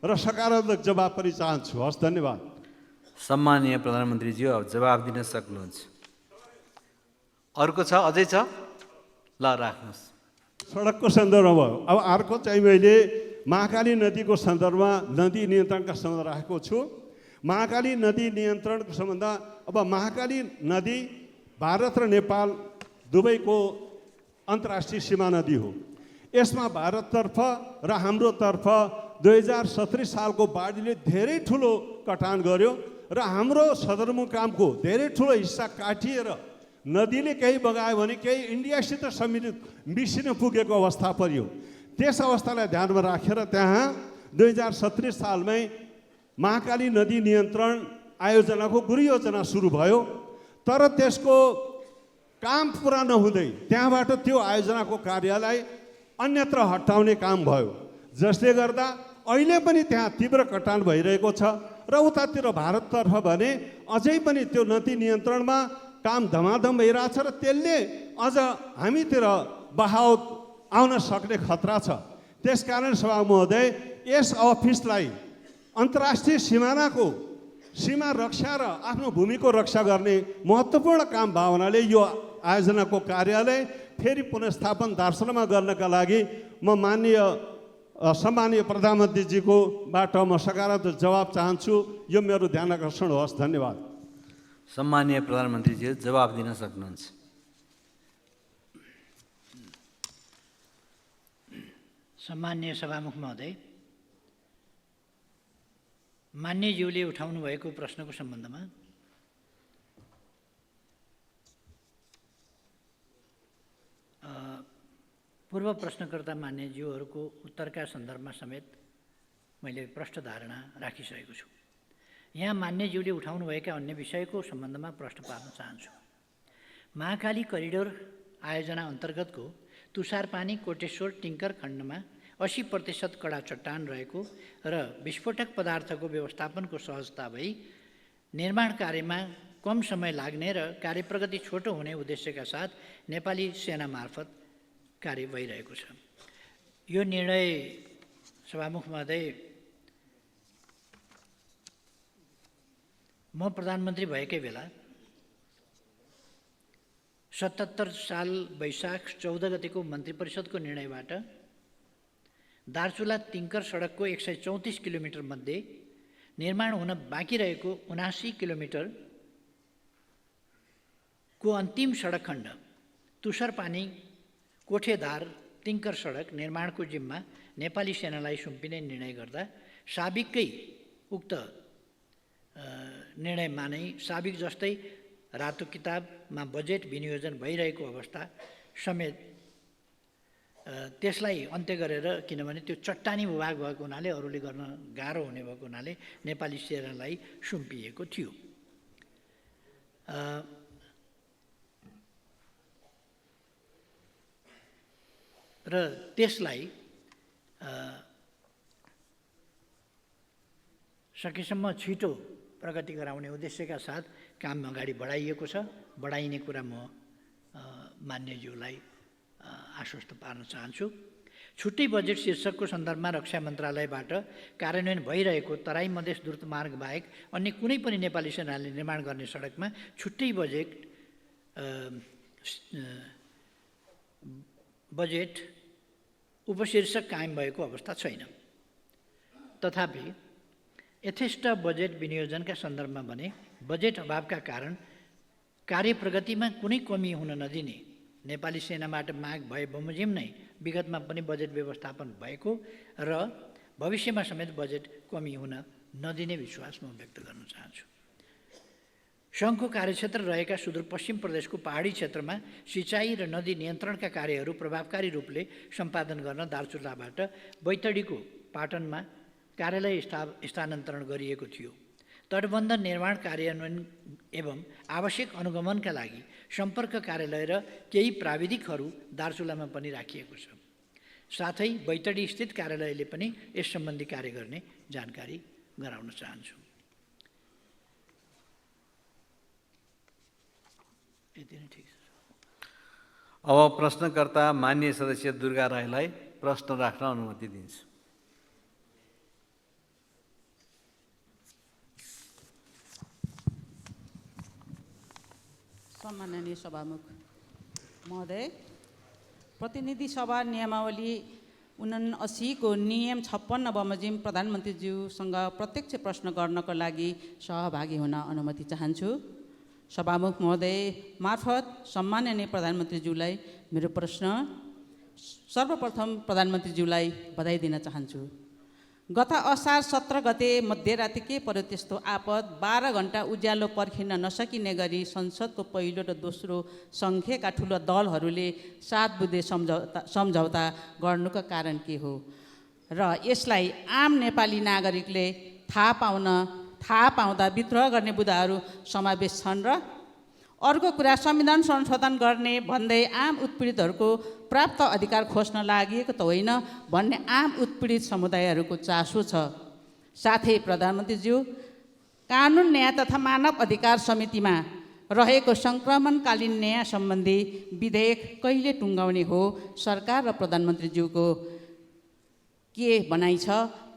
र सकारात्मक जवाब पनि चाहन्छु। हस्, धन्यवाद। सम्माननीय प्रधानमन्त्रीज्यू अब जवाब दिन सक्नुहुन्छ। अर्को छ? अझै छ? ल राख्नुहोस्। सडकको सन्दर्भमा भयो। अब अर्को चाहिँ मैले महाकाली नदीको सन्दर्भमा नदी नियन्त्रणका सम्बन्ध राखेको छु। महाकाली नदी नियन्त्रणको सम्बन्ध, अब महाकाली नदी भारत र नेपाल दुवैको अन्तर्राष्ट्रिय सीमा नदी हो। यसमा भारततर्फ र हाम्रोतर्फ 2017 सालको बाढीले धेरै ठुलो कटान गर्यो र हाम्रो सदरमुकामको धेरै ठुलो हिस्सा काटिएर नदीले केही बगायो भने केही इन्डियासित मिसिन पुगेको अवस्था पर्यो। त्यस अवस्थालाई ध्यानमा राखेर त्यहाँ 2017 सालमै महाकाली नदी नियन्त्रण आयोजनाको गृहयोजना सुरु भयो। तर त्यसको काम पुरा नहुँदै त्यहाँबाट त्यो आयोजनाको कार्यलाई अन्यत्र हटाउने काम भयो, जसले गर्दा अहिले पनि त्यहाँ तीव्र कटान भइरहेको छ र उतातिर भारततर्फ भने अझै पनि त्यो नदी नियन्त्रणमा काम धमाधम भइरहेछ र त्यसले अझ हामीतिर बहाव आउन सक्ने खतरा छ। त्यसकारण सभामुख महोदय, यस अफिसलाई अन्तर्राष्ट्रिय सीमा रक्षा र आफ्नो भूमिको रक्षा गर्ने महत्त्वपूर्ण काम भावनाले यो आयोजनाको कार्यालय फेरि पुनर्स्थापन दार्चुलामा गर्नका लागि म सम्माननीय प्रधानमन्त्रीजीको बाट म सकारात्मक जवाब चाहन्छु। यो मेरो ध्यानाकर्षण होस्। धन्यवाद। सम्माननीय प्रधानमन्त्रीज्यू जवाब दिन सक्नुहुन्छ। सम्माननीय सभामुख महोदय, मान्यज्यूले उठाउनु भएको प्रश्नको सम्बन्धमा पूर्व प्रश्नकर्ता मान्यज्यूहरूको उत्तरका सन्दर्भमा समेत मैले प्रष्ट धारणा राखिसकेको छु। यहाँ मान्यज्यूले उठाउनुभएका अन्य विषयको सम्बन्धमा प्रश्न पार्न चाहन्छु। महाकाली करिडोर आयोजना अन्तर्गतको तुषारपानी कोटेश्वर टिङ्कर खण्डमा 80% कडा चट्टान रहेको र विस्फोटक पदार्थको व्यवस्थापनको सहजता भई निर्माण कार्यमा कम समय लाग्ने र कार्यप्रगति छोटो हुने उद्देश्यका साथ नेपाली सेना मार्फत कार्य भइरहेको छ। यो निर्णय सभामुख महोदय, म प्रधानमन्त्री भएकै बेला 77 साल वैशाख 14 गतेको मन्त्री परिषदको निर्णयबाट दार्चुला तिङ्कर सडकको 134 किलोमिटर मध्ये निर्माण हुन बाँकी रहेको 79 किलोमिटरको अन्तिम सडक खण्ड तुषारपानी कोठेदार तिङ्कर सडक निर्माणको जिम्मा नेपाली सेनालाई सुम्पिने निर्णय गर्दा साबिककै उक्त निर्णयमा नै साबिक जस्तै रातो किताबमा बजेट विनियोजन भइरहेको अवस्था समेत त्यसलाई अन्त्य गरेर, किनभने त्यो चट्टानी भूभाग भएको हुनाले अरूले गर्न गाह्रो हुने भएको हुनाले नेपाली सेनालाई सुम्पिएको थियो। र त्यसलाई सकेसम्म छिटो प्रगति गराउने उद्देश्यका साथ काम अगाडि बढाइएको छ। बढाइने कुरा म मान्यज्यूलाई आश्वस्त पार्न चाहन्छु। छुट्टै बजेट शीर्षकको सन्दर्भमा रक्षा मन्त्रालयबाट कार्यान्वयन भइरहेको तराई मधेस द्रुत मार्ग बाहेक अन्य कुनै पनि नेपाली सेनाले निर्माण गर्ने सडकमा छुट्टै बजेट उपशीर्षक कायम भएको अवस्था छैन। तथापि यथेष्ट बजेट विनियोजनका सन्दर्भमा भने बजेट अभावका कारण कार्य प्रगतिमा कुनै कमी हुन नदिने नेपाली सेनाबाट माग भए बमोजिम नै विगतमा पनि बजेट व्यवस्थापन भएको र भविष्यमा समेत बजेट कमी हुन नदिने विश्वास म व्यक्त गर्न चाहन्छु। सङ्घको कार्यक्षेत्र रहेका सुदूरपश्चिम प्रदेशको पहाडी क्षेत्रमा सिँचाइ र नदी नियन्त्रणका कार्यहरू प्रभावकारी रूपले सम्पादन गर्न दार्चुलाबाट बैतडीको पाटनमा कार्यालय स्थानान्तरण गरिएको थियो। तटबन्ध निर्माण कार्यान्वयन एवं आवश्यक अनुगमनका लागि सम्पर्क कार्यालय र केही प्राविधिकहरू दार्चुलामा पनि राखिएको छ। साथै बैतडी स्थित कार्यालयले पनि यस सम्बन्धी कार्य गर्ने जानकारी गराउन चाहन्छु। यति नै ठिक छ। अब प्रश्नकर्ता मान्य सदस्य दुर्गा राईलाई प्रश्न राख्न अनुमति दिन्छु। सम्माननीय सभामुख महोदय, प्रतिनिधि सभा नियमावली 79 को नियम 56 बमोजिम प्रधानमन्त्रीज्यूसँग प्रत्यक्ष प्रश्न गर्नको लागि सहभागी हुन अनुमति चाहन्छु। सभामुख महोदय मार्फत सम्माननीय प्रधानमन्त्रीज्यूलाई मेरो प्रश्न। सर्वप्रथम प्रधानमन्त्रीज्यूलाई बधाई दिन चाहन्छु। गत असार 17 गते मध्यराति के पर्यो त्यस्तो आपद 12 घण्टा उज्यालो पर्खिन नसकिने गरी संसदको पहिलो र दोस्रो सङ्ख्याका ठुलो दलहरूले 7 बुँदे सम्झौता गर्नुको कारण के हो र यसलाई आम नेपाली नागरिकले थाहा पाउँदा विद्रोह गर्ने बुँदाहरू समावेश छन् र अर्को कुरा संविधान संशोधन गर्ने भन्दै आम उत्पीडितहरूको प्राप्त अधिकार खोज्न लागि त होइन भन्ने आम उत्पीडित समुदायहरूको चासो छ। साथै प्रधानमन्त्रीज्यू, कानुन न्याय तथा मानव अधिकार समितिमा रहेको सङ्क्रमणकालीन न्याय सम्बन्धी विधेयक कहिले टुङ्गाउने हो? सरकार र प्रधानमन्त्रीज्यूको के भनाइ छ?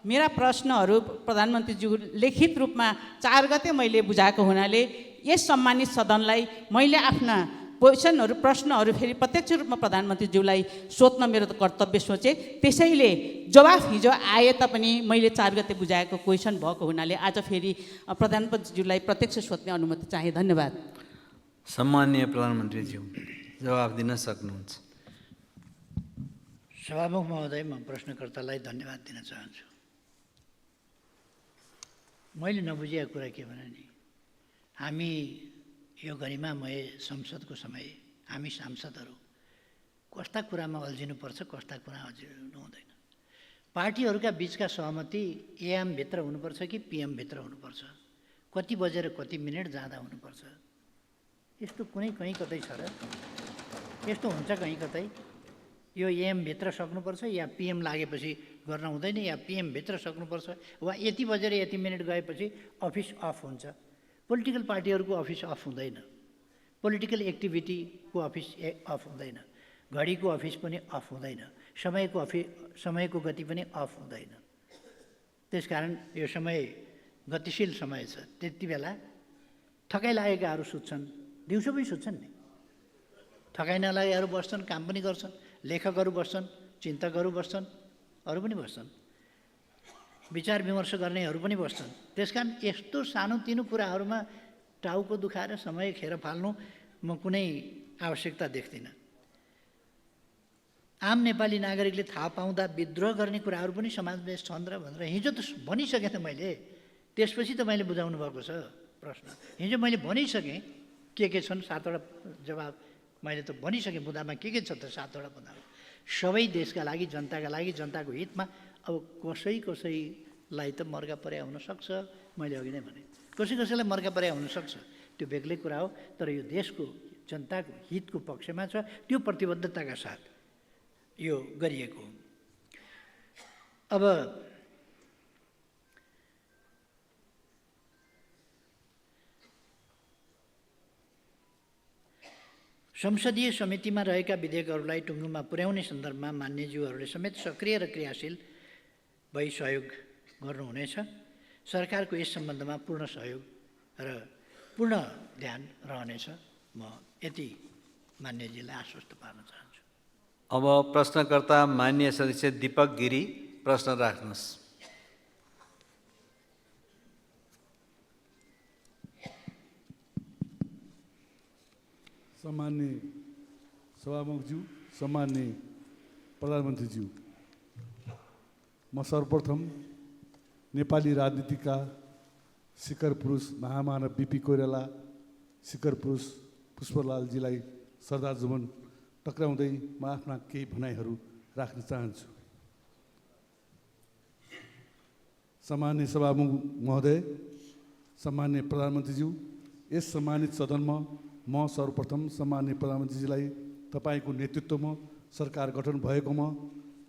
मेरा प्रश्नहरू प्रधानमन्त्रीज्यू लिखित रूपमा 4 गते मैले बुझाएको हुनाले यस सम्मानित सदनलाई मैले आफ्ना प्रश्नहरू फेरि प्रत्यक्ष रूपमा प्रधानमन्त्रीज्यूलाई सोध्न मेरो कर्तव्य सोचे। त्यसैले जवाफ हिजो आए तापनि मैले 4 गते बुझाएको क्वेसन भएको हुनाले आज फेरि प्रधानमन्त्रीज्यूलाई प्रत्यक्ष सोध्ने अनुमति चाहे। धन्यवाद। सम्माननीय प्रधानमन्त्रीज्यू जवाफ दिन सक्नुहुन्छ। सभामुख महोदय, म प्रश्नकर्तालाई धन्यवाद दिन चाहन्छु। मैले नबुझेको कुरा के भने नि, हामी यो गरिमामय संसदको समय हामी सांसदहरू कस्ता कुरामा अल्झिनुपर्छ, कस्ता कुरा अल्झिनु हुँदैन। पार्टीहरूका बिचका सहमति एएमभित्र हुनुपर्छ कि पिएमभित्र हुनुपर्छ, कति बजेर कति मिनट जाँदा हुनुपर्छ, यस्तो कुनै कहीँ कतै छ र? यस्तो हुन्छ कहीँ कतै? यो एएमभित्र सक्नुपर्छ या पिएम लागेपछि गर्न हुँदैन, या पिएमभित्र सक्नुपर्छ, वा यति बजेर यति मिनट गएपछि अफिस अफ हुन्छ। पोलिटिकल पार्टीहरूको अफिस अफ हुँदैन, पोलिटिकल एक्टिभिटीको अफिस अफ हुँदैन, घडीको अफिस पनि अफ हुँदैन, समयको गति पनि अफ हुँदैन। त्यसकारण यो समय गतिशील समय छ। त्यति बेला थकाइ लागेकाहरू सुत्छन्, दिउँसो पनि सुत्छन् नि, थकाइ नलागेकाहरू बस्छन्, काम पनि गर्छन्, लेखकहरू बस्छन्, चिन्तकहरू बस्छन्, अरू पनि बस्छन्, विचार विमर्श गर्नेहरू पनि बस्छन्। त्यसकारण यस्तो सानोतिनो कुराहरूमा टाउको दुखाएर समय खेर फाल्नु म कुनै आवश्यकता देख्दिनँ। आम नेपाली नागरिकले थाहा पाउँदा विद्रोह गर्ने कुराहरू पनि समावेश छन् र भनेर हिजो त भनिसकेँ त मैले। त्यसपछि त मैले बुझाउनु भएको छ प्रश्न। हिजो मैले भनिसकेँ के छन्, 7वटा जवाब मैले त भनिसकेँ। बुँदामा के छ त 7वटा बुँदामा सबै देशका लागि, जनताका लागि, जनताको हितमा अब कसैलाई त मर्का परे हुनसक्छ, मैले अघि नै भने कसैलाई मर्का परे हुनसक्छ, त्यो बेग्लै कुरा हो। तर यो देशको जनताको हितको पक्षमा छ, त्यो प्रतिबद्धताका साथ यो गरिएको हो। अब संसदीय समितिमा रहेका विधेयकहरूलाई टुङ्गोमा पुर्याउने सन्दर्भमा मान्यज्यूहरूले समेत सक्रिय र क्रियाशील भई सहयोग गर्नुहुनेछ। सरकारको यस सम्बन्धमा पूर्ण सहयोग र पूर्ण ध्यान रहनेछ। म यति मान्यजीलाई आश्वस्त पार्न चाहन्छु। अब प्रश्नकर्ता मान्य सदस्य दीपक गिरी प्रश्न राख्नुहोस्। सम्मान्य सभामुखज्यू, सम्मान्य प्रधानमन्त्रीज्यू, म सर्वप्रथम नेपाली राजनीतिका शिखर पुरुष महामानव बिपी कोइराला, शिखर पुरुष पुष्पलालजीलाई श्रद्धासुमन टक्राउँदै म आफ्ना केही भनाइहरू राख्न चाहन्छु। सम्मान्य सभामुख महोदय, सम्मान्य प्रधानमन्त्रीज्यू, यस सम्मानित सदनमा म सर्वप्रथम सम्मान्य प्रधानमन्त्रीजीलाई तपाईँको नेतृत्वमा सरकार गठन भएकोमा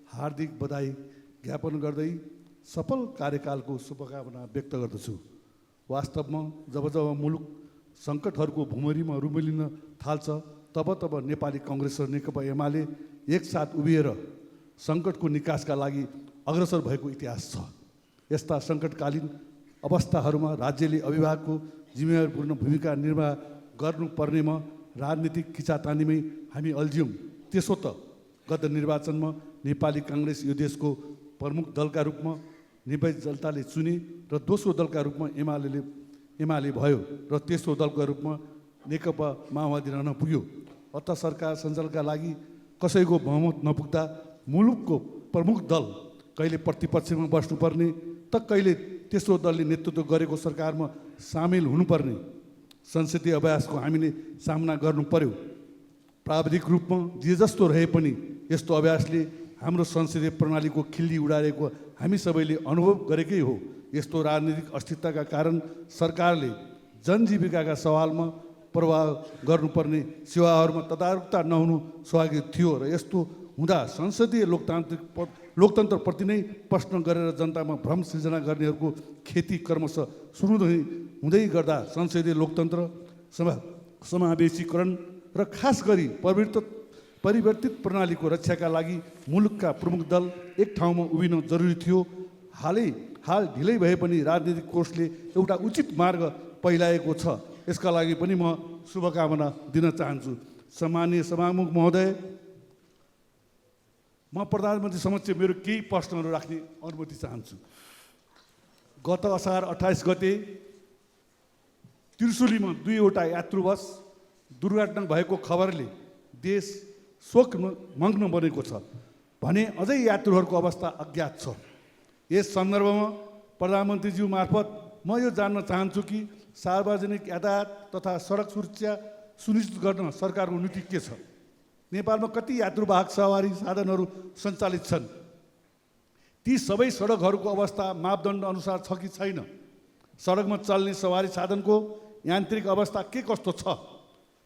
हार्दिक बधाई ज्ञापन गर्दै सफल कार्यकालको शुभकामना व्यक्त गर्दछु। वास्तवमा जब मुलुक सङ्कटहरूको भुमरीमा रुमलिन थाल्छ तब नेपाली काङ्ग्रेस र नेकपा एमाले एकसाथ उभिएर सङ्कटको निकासका लागि अग्रसर भएको इतिहास छ। यस्ता सङ्कटकालीन अवस्थाहरूमा राज्यले अभिभावकको जिम्मेवारीपूर्ण भूमिका निर्वाह गर्नुपर्नेमा राजनीतिक खिचातानीमै हामी अल्झ्यौँ। त्यसो त गत निर्वाचनमा नेपाली काङ्ग्रेस यो देशको प्रमुख दलका रूपमा निर्वाचित जनताले चुने र दोस्रो दलका रूपमा एमाले भयो र तेस्रो दलका रूपमा नेकपा माओवादी रहन पुग्यो। अत सरकार सञ्चालनका लागि कसैको बहुमत नपुग्दा मुलुकको प्रमुख दल कहिले प्रतिपक्षमा बस्नुपर्ने त कहिले तेस्रो दलले नेतृत्व गरेको सरकारमा सामेल हुनुपर्ने संसदीय अभ्यासको हामीले सामना गर्नु पर्यो। प्राविधिक रूपमा जे जस्तो रहे पनि यस्तो अभ्यासले हाम्रो संसदीय प्रणालीको खिल्ली उडारेको हामी सबैले अनुभव गरेकै हो। यस्तो राजनीतिक अस्थिरताका कारण सरकारले जनजीविकाका सवालमा प्रभाव गर्नुपर्ने सेवाहरूमा तदारुकता नहुनु स्वाभाविक थियो र यस्तो हुँदा संसदीय लोकतन्त्रप्रति नै प्रश्न गरेर जनतामा भ्रम सृजना गर्नेहरूको खेती क्रमशः सुरु हुँदै गर्दा संसदीय लोकतन्त्र समावेशीकरण र खास गरी परिवर्तित प्रणालीको रक्षाका लागि मुलुकका प्रमुख दल एक ठाउँमा उभिन जरुरी थियो। हाल ढिलै भए पनि राजनीतिक कोषले एउटा उचित मार्ग पहिलाएको छ। यसका लागि पनि म शुभकामना दिन चाहन्छु। सम्माननीय सभामुख महोदय, म प्रधानमन्त्री समक्ष मेरो केही प्रश्नहरू राख्ने अनुमति चाहन्छु। गत असार 28 गते त्रिशुलीमा 2वटा यात्रु बस दुर्घटना भएको खबरले देश शोकमग्न बनेको छ भने अझै यात्रुहरूको अवस्था अज्ञात छ। यस सन्दर्भमा प्रधानमन्त्रीज्यू मार्फत म यो जान्न चाहन्छु कि सार्वजनिक यातायात तथा सडक सुरक्षा सुनिश्चित गर्न सरकारको नीति के छ? नेपालमा कति यात्रुवाहक सवारी साधनहरू सञ्चालित छन्? ती सबै सडकहरूको अवस्था मापदण्ड अनुसार छ कि छैन? सडकमा चल्ने सवारी साधनको यान्त्रिक अवस्था के कस्तो छ?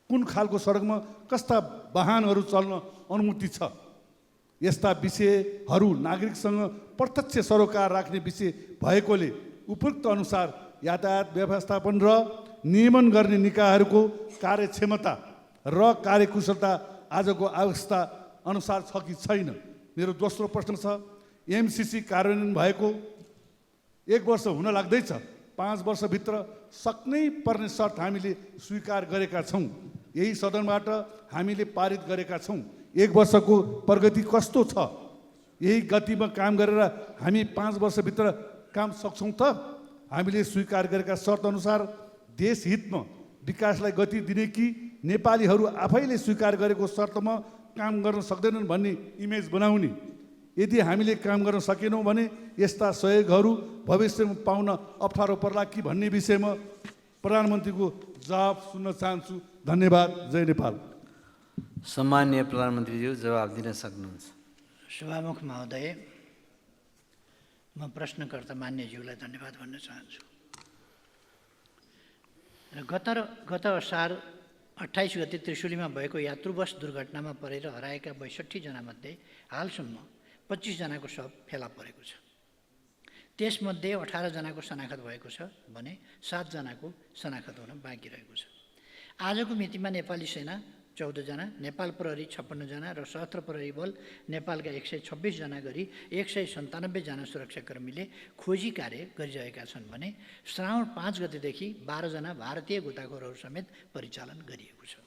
कुन खालको सडकमा कस्ता वाहनहरू चल्न अनुमति छ? यस्ता विषयहरू नागरिकसँग प्रत्यक्ष सरोकार राख्ने विषय भएकोले उपयुक्त अनुसार यातायात व्यवस्थापन र नियमन गर्ने निकायहरूको कार्यक्षमता र कार्यकुशलता आजको अवस्था अनुसार छ कि छैन? मेरो दोस्रो प्रश्न छ, एमसिसी कार्यान्वयन भएको 1 वर्ष हुन लाग्दैछ। 5 वर्षभित्र सक्नै पर्ने शर्त हामीले स्वीकार गरेका छौँ। यही सदनबाट हामीले पारित गरेका छौँ। 1 वर्षको प्रगति कस्तो छ? यही गतिमा काम गरेर हामी 5 वर्षभित्र काम सक्छौँ त? हामीले स्वीकार गरेका शर्त अनुसार देश हितमा विकासलाई गति दिने कि नेपालीहरू आफैले स्वीकार गरेको शर्तमा काम गर्न सक्दैनन् भन्ने इमेज बनाउने? यदि हामीले काम गर्न सकेनौँ भने यस्ता सहयोगहरू भविष्यमा पाउन अप्ठ्यारो पर्ला कि भन्ने विषयमा प्रधानमन्त्रीको जवाब सुन्न चाहन्छु। धन्यवाद। जय नेपाल। सम्माननीय प्रधानमन्त्रीज्यू जवाब दिन सक्नुहुन्छ। सभामुख महोदय, म प्रश्नकर्ता मान्यज्यूलाई धन्यवाद भन्न चाहन्छु। र गत असार 28 गते त्रिशुलीमा भएको यात्रु बस दुर्घटनामा परेर हराएका 62 जनामध्ये हालसम्म 25 जनाको शव फेला परेको छ। त्यसमध्ये 18 जनाको शनाखत भएको छ भने 7 जनाको शनाखत हुन बाँकी रहेको छ। आजको मितिमा नेपाली सेना 14 जना, नेपाल प्रहरी 56 जना र सशस्त्र प्रहरी बल नेपालका 126 जना गरी 197 जना सुरक्षाकर्मीले खोजी कार्य गरिरहेका छन् भने श्रावण 5 गतेदेखि 12 जना भारतीय गोताखोरहरू समेत परिचालन गरिएको छ।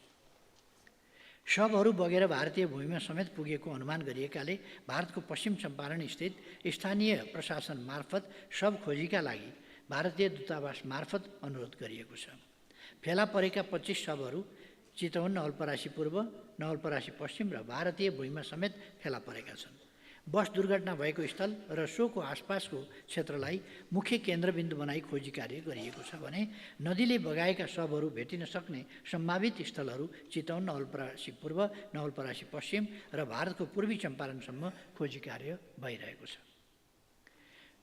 शवहरू बगेर भारतीय भूमिमा समेत पुगेको अनुमान गरिएकाले भारतको पश्चिम चम्पारण स्थित स्थानीय प्रशासन मार्फत शव खोजीका लागि भारतीय दूतावास मार्फत अनुरोध गरिएको छ। फेला परेका 25 शवहरू चितवन, नवलपरासी पूर्व, नवलपरासी पश्चिम र भारतीय भूमिमा समेत फेला परेका छन्। बस दुर्घटना भएको स्थल र सोको आसपासको क्षेत्रलाई मुख्य केन्द्रबिन्दु बनाई खोजी कार्य गरिएको छ भने नदीले बगाएका शवहरू भेटिन सक्ने सम्भावित स्थलहरू चितवन, नवलपरासी पूर्व, नवलपरासी पश्चिम र भारतको पूर्वी चम्पारणसम्म खोजी कार्य भइरहेको छ।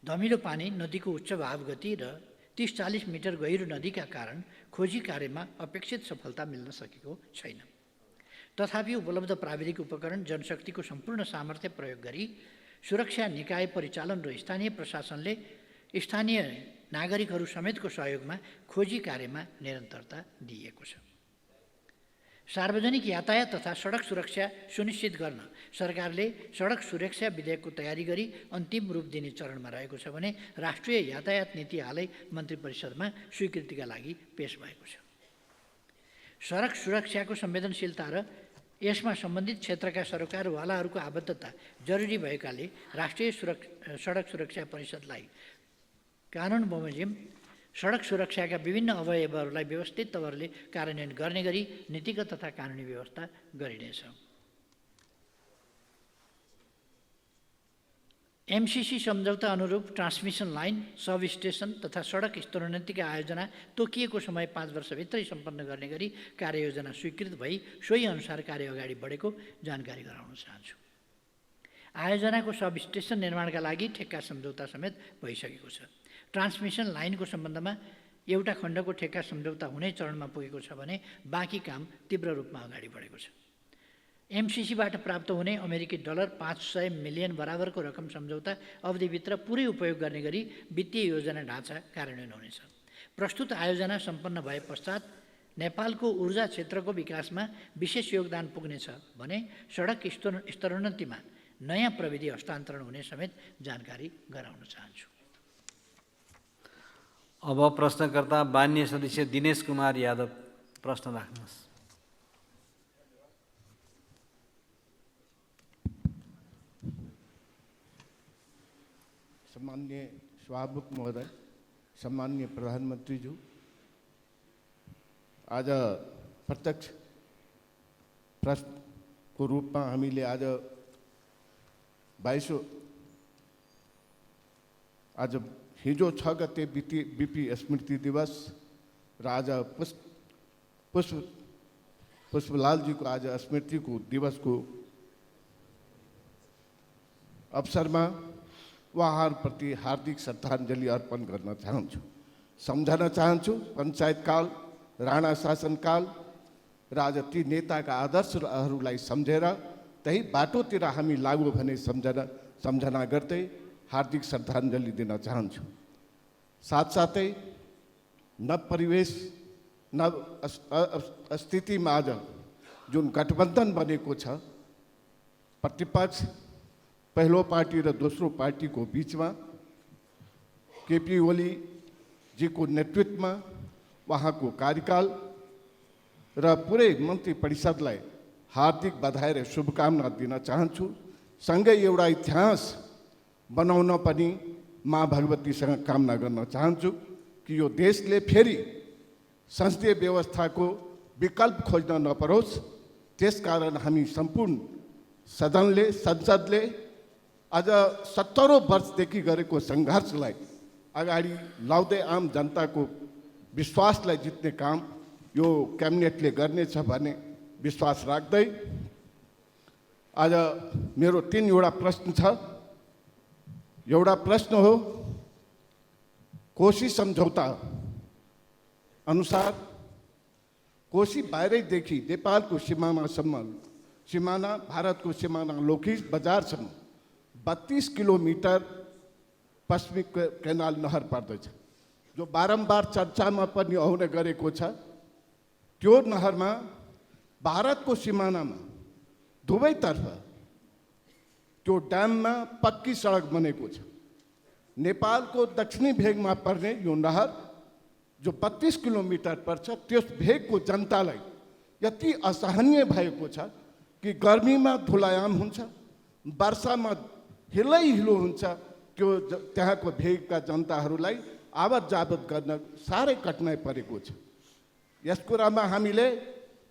धमिलो पानी, नदीको उच्च भाव गति र 30-40 मिटर गहिरो नदीका कारण खोजी कार्यमा अपेक्षित सफलता मिल्न सकेको छैन। तथापि उपलब्ध प्राविधिक उपकरण, जनशक्तिको सम्पूर्ण सामर्थ्य प्रयोग गरी सुरक्षा निकाय परिचालन र स्थानीय प्रशासनले स्थानीय नागरिकहरू समेतको सहयोगमा खोजी कार्यमा निरन्तरता दिएको छ। सार्वजनिक यातायात तथा सडक सुरक्षा सुनिश्चित गर्न सरकारले सडक सुरक्षा विधेयकको तयारी गरी अन्तिम रूप दिने चरणमा रहेको छ भने राष्ट्रिय यातायात नीति हालै मन्त्री परिषदमा स्वीकृतिका लागि पेश भएको छ। सडक सुरक्षाको संवेदनशीलता र यसमा सम्बन्धित क्षेत्रका सरकारवालाहरूको आबद्धता जरुरी भएकाले राष्ट्रिय सडक सुरक्षा परिषदलाई कानुन बमोजिम सडक सुरक्षाका विभिन्न अवयवहरूलाई व्यवस्थित तवरले कार्यान्वयन गर्ने गरी नीतिगत तथा कानुनी व्यवस्था गरिनेछ। एमसीसी सम्झौता अनुरूप ट्रान्समिसन लाइन, सब स्टेसन तथा सडक स्तरोन्नतिका आयोजना तोकिएको समय 5 वर्षभित्रै सम्पन्न गर्ने गरी कार्ययोजना स्वीकृत भई सोही अनुसार कार्य अगाडि बढेको जानकारी गराउन चाहन्छु। आयोजनाको सब स्टेसन निर्माणका लागि ठेक्का सम्झौता समेत भइसकेको छ। ट्रान्समिसन लाइनको सम्बन्धमा एउटा खण्डको ठेक्का सम्झौता हुने चरणमा पुगेको छ भने बाँकी काम तीव्र रूपमा अगाडि बढेको छ। एमसीसीबाट प्राप्त हुने अमेरिकी $500 मिलियन बराबरको रकम सम्झौता अवधिभित्र पुरै उपयोग गर्ने गरी वित्तीय योजना ढाँचा कार्यान्वयन हुनेछ। प्रस्तुत आयोजना सम्पन्न भए पश्चात नेपालको ऊर्जा क्षेत्रको विकासमा विशेष योगदान पुग्नेछ भने सडक स्तरोन्नतिमा नयाँ प्रविधि हस्तान्तरण हुने समेत जानकारी गराउन चाहन्छु। अब प्रश्नकर्ता माननीय सदस्य दिनेश कुमार यादव प्रश्न राख्नुहोस्। सम्मान्य सभामुख महोदय, सम्मान्य प्रधानमन्त्रीज्यू, आज प्रत्यक्ष प्रश्नको रूपमा हामीले आज 22 आज हिजो 6 गते बीपी स्मृति दिवस र आज पुष्पलालजीको आज स्मृतिको दिवसको अवसरमा उहाँहरूप्रति हार्दिक श्रद्धाञ्जली अर्पण गर्न चाहन्छु। सम्झन चाहन्छु पञ्चायतकाल, राणा शासनकाल र आज ती नेताका आदर्शहरूलाई सम्झेर त्यही बाटोतिर हामी लागू भने सम्झना गर्दै हार्दिक श्रद्धाञ्जली दिन चाहन्छु। साथसाथै नव परिवेश, नव स्थितिमा आज जुन गठबन्धन बनेको छ, प्रतिपक्ष पहिलो पार्टी र दोस्रो पार्टीको बिचमा केपी ओलीजीको नेतृत्वमा उहाँको कार्यकाल र पुरै मन्त्री परिषदलाई हार्दिक बधाई र शुभकामना दिन चाहन्छु। सँगै एउटा इतिहास बनाउन पनि माँ भगवतीसँग कामना गर्न चाहन्छु कि यो देशले फेरि संसदीय व्यवस्थाको विकल्प खोज्न नपरोस्। त्यसकारण हामी सम्पूर्ण संसदले आज 70 वर्षदेखि गरेको सङ्घर्षलाई अगाडि लाउँदै आम जनताको विश्वासलाई जित्ने काम यो क्याबिनेटले गर्नेछ भन्ने विश्वास राख्दै आज मेरो 3वटा प्रश्न छ। एउटा प्रश्न हो, कोशी सम्झौता अनुसार कोशी बाहिरैदेखि नेपालको सिमानासम्म, सिमाना भारतको सिमाना लोखिस बजारसम्म 32 किलोमिटर पश्चिमी केनाल नहर पर्दछ, जो बारम्बार चर्चामा पनि आउने गरेको छ। त्यो नहरमा भारतको सिमानामा दुवैतर्फ त्यो ड्याममा पक्की सडक बनेको छ। नेपालको दक्षिणी भेगमा पर्ने यो नहर जो 32 किलोमिटर पर्छ, त्यस भेगको जनतालाई यति असहनीय भएको छ कि गर्मीमा धुलायाम हुन्छ, वर्षामा हिलो हुन्छ। त्यो त्यहाँको भेगका जनताहरूलाई आवत जावत गर्न साह्रै कठिनाइ परेको छ। यस कुरामा हामीले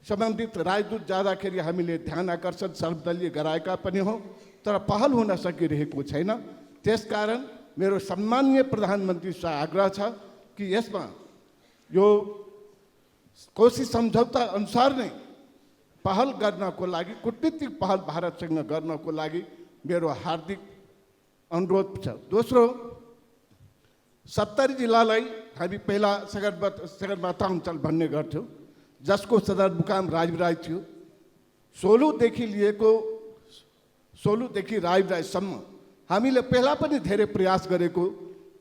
सम्बन्धित राजदूत जाँदाखेरि हामीले ध्यान आकर्षण सर्वदलीय गराएका पनि हौँ, तर पहल हुन सकिरहेको छैन। त्यसकारण मेरो सम्माननीय प्रधानमन्त्रीसँग आग्रह छ कि यसमा यो कोशी सम्झौता अनुसार नै पहल गर्नको लागि, कूटनीतिक पहल भारतसँग गर्नको लागि मेरो हार्दिक अनुरोध छ। दोस्रो, 70 जिल्लालाई हामी पहिला सगरमाथा अञ्चल भन्ने गर्थ्यौँ, जसको सदरमुकाम राजविराज थियो। सोलुदेखि राजविराजसम्म हामीले पहिला पनि धेरै प्रयास गरेको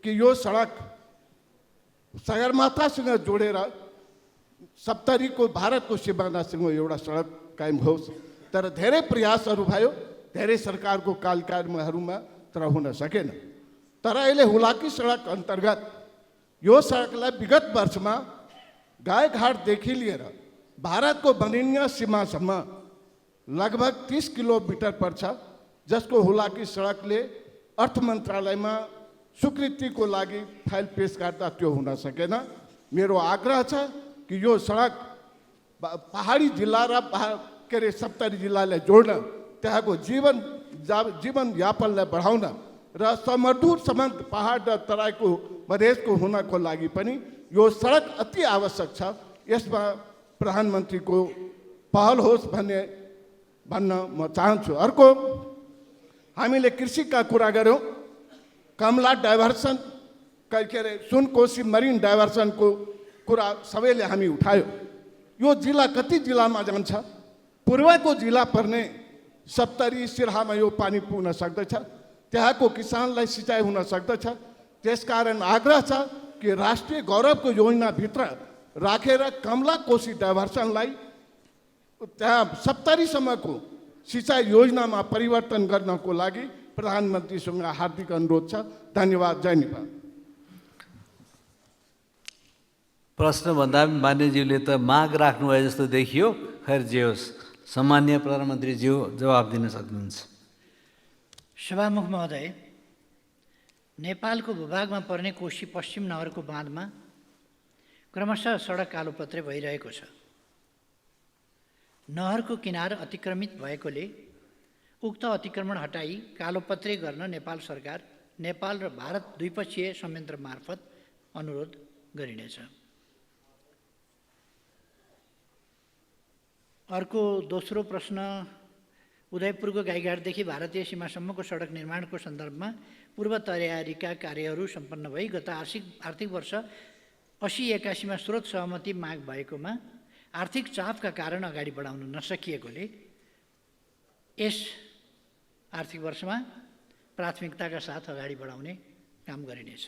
कि यो सडक सगरमाथासँग जोडेर 70को भारतको सिमानासँग एउटा सडक कायम होस्, तर धेरै प्रयासहरू भयो, धेरै सरकारको कार्यक्रमहरूमा, तर हुन सकेन। तर अहिले हुलाकी सडक अन्तर्गत यो सडकलाई विगत वर्षमा गाईघाटदेखि लिएर भारतको बनिनिया सीमासम्म लगभग 30 किलोमिटर पर्छ, जसको हुलाकी सडकले अर्थ मन्त्रालयमा स्वीकृतिको लागि फाइल पेश गर्दा त्यो हुन सकेन। मेरो आग्रह छ कि यो सडक पहाडी जिल्ला र 70 जिल्लालाई जोड्न, त्यहाँको जीवनयापनलाई बढाउन र समृद्ध सम्बन्ध पहाड र तराईको मधेसको हुनको लागि पनि यो सडक अति आवश्यक छ। यसमा प्रधानमन्त्रीको पहल होस् भन्न म चाहन्छु। अर्को, हामीले कृषिका कुरा गऱ्यौँ। कमला डाइभर्सन के अरे सुनकोशी मरिन डाइभर्सनको कुरा सबैले हामी उठायो। यो जिल्ला कति जिल्लामा जान्छ? पूर्वको जिल्ला पर्ने 70 सिरहामा यो पानी पुग्न सक्दछ, त्यहाँको किसानलाई सिँचाइ हुन सक्दछ। त्यसकारण आग्रह छ कि राष्ट्रिय गौरवको योजनाभित्र राखेर कमला कोशी डाइभर्सनलाई त्यहाँ 70सम्मको सिँचाइ योजनामा परिवर्तन गर्नको लागि प्रधानमन्त्रीसँग हार्दिक अनुरोध छ। धन्यवाद। जय नेपाल। प्रश्नभन्दा मान्यज्यूले त माग राख्नुभयो जस्तो देखियो। खैर जे होस्, सम्माननीय प्रधानमन्त्रीज्यू जवाब दिन सक्नुहुन्छ। सभामुख महोदय, नेपालको भूभागमा पर्ने कोशी पश्चिम नहरको बाँधमा क्रमशः सडक कालोपत्रे भइरहेको छ। नहरको किनार अतिक्रमित भएकोले उक्त अतिक्रमण हटाई कालोपत्रे गर्न नेपाल सरकार, नेपाल र भारत द्विपक्षीय संयन्त्र मार्फत अनुरोध गरिनेछ। अर्को दोस्रो प्रश्न, उदयपुरको गाईघाटदेखि भारतीय सीमासम्मको सडक निर्माणको सन्दर्भमा पूर्व तयारीका कार्यहरू सम्पन्न भई गत आर्थिक वर्ष 80-81 स्रोत सहमति माग भएकोमा आर्थिक चापका कारण अगाडि बढाउन नसकिएकोले यस आर्थिक वर्षमा प्राथमिकताका साथ अगाडि बढाउने काम गरिनेछ।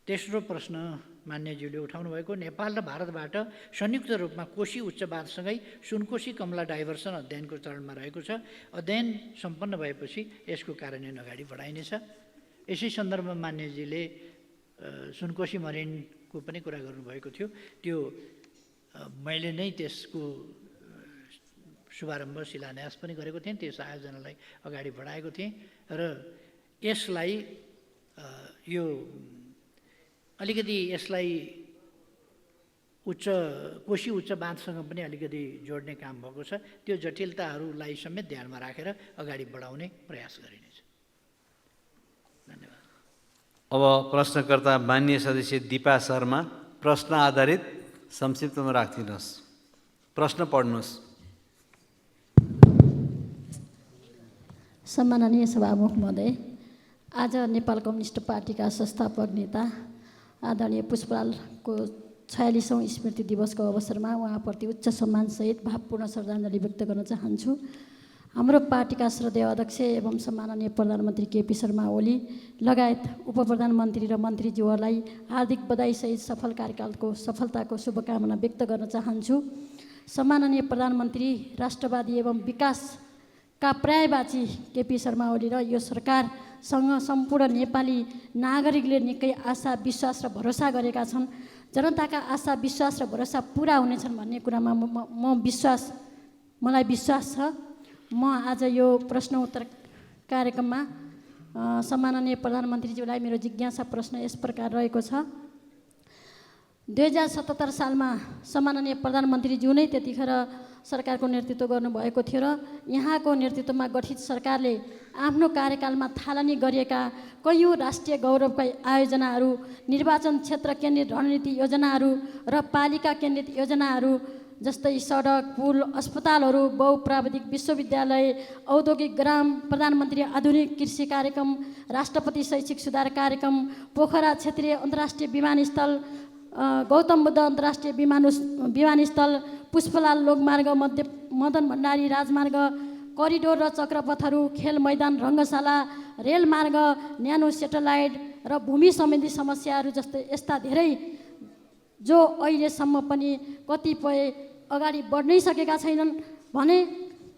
तेस्रो प्रश्न मान्यज्यूले उठाउनु भएको, नेपाल र भारतबाट संयुक्त रूपमा कोशी उच्च बाँधसँगै सुनकोशी कमला डाइभर्सन अध्ययनको चरणमा रहेको छ। अध्ययन सम्पन्न भएपछि यसको कार्यान्वयन अगाडि बढाइनेछ। यसै सन्दर्भमा मान्यजीले सुनकोशी मरिनको पनि कुरा गर्नुभएको थियो। त्यो मैले नै त्यसको शुभारम्भ शिलान्यास पनि गरेको थिएँ, त्यस आयोजनालाई अगाडि बढाएको थिएँ र यसलाई यो अलिकति यसलाई कोशी उच्च बाँधसँग पनि अलिकति जोड्ने काम भएको छ। त्यो जटिलताहरूलाई समेत ध्यानमा राखेर अगाडि बढाउने प्रयास गरिनेछ। धन्यवाद। अब प्रश्नकर्ता माननीय सदस्य दीपा शर्मा, प्रश्न आधारित संक्षिप्तमा राखिदिनुहोस्। प्रश्न पढ्नुहोस्। सम्माननीय सभामुख महोदय, आज नेपाल कम्युनिस्ट पार्टीका संस्थापक नेता आदरणीय पुष्पलालको 46औं स्मृति दिवसको अवसरमा उहाँप्रति उच्च सम्मानसहित भावपूर्ण श्रद्धाञ्जली व्यक्त गर्न चाहन्छु। हाम्रो पार्टीका श्रद्धेय अध्यक्ष एवं सम्माननीय प्रधानमन्त्री केपी शर्मा ओली लगायत उपप्रधानमन्त्री र मन्त्रीज्यूहरूलाई हार्दिक बधाईसहित सफल कार्यकालको सफलताको शुभकामना व्यक्त गर्न चाहन्छु। सम्माननीय प्रधानमन्त्री, राष्ट्रवादी एवं विकासका पर्यायवाची केपी शर्मा ओली र यो सरकारसँग सम्पूर्ण नेपाली नागरिकले निकै आशा, विश्वास र भरोसा गरेका छन्। जनताका आशा, विश्वास र भरोसा पुरा हुनेछन् भन्ने कुरामा मलाई विश्वास छ। म आज यो प्रश्न उत्तर कार्यक्रममा सम्माननीय प्रधानमन्त्रीज्यूलाई मेरो जिज्ञासा प्रश्न यस प्रकार रहेको छ। 2077 सालमा सम्माननीय प्रधानमन्त्रीज्यू नै त्यतिखेर सरकारको नेतृत्व गर्नुभएको थियो र यहाँको नेतृत्वमा गठित सरकारले आफ्नो कार्यकालमा थालनी गरिएका कैयौँ राष्ट्रिय गौरवका आयोजनाहरू, निर्वाचन क्षेत्र केन्द्रित रणनीति योजनाहरू र पालिका केन्द्रित योजनाहरू जस्तै सडक, पुल, अस्पतालहरू, बहुप्राविधिक विश्वविद्यालय, औद्योगिक ग्राम, प्रधानमन्त्री आधुनिक कृषि कार्यक्रम, राष्ट्रपति शैक्षिक सुधार कार्यक्रम, पोखरा क्षेत्रीय अन्तर्राष्ट्रिय विमानस्थल, गौतम बुद्ध अन्तर्राष्ट्रिय विमानस्थल, पुष्पलाल लोकमार्ग, मदन भण्डारी राजमार्ग, करिडोर र चक्रपथहरू, खेल मैदान, रङ्गशाला, रेलमार्ग, न्यानो सेटेलाइट र भूमि सम्बन्धी समस्याहरू जस्तै यस्ता धेरै जो अहिलेसम्म पनि कतिपय अगाडि बढ्नै सकेका छैनन् भने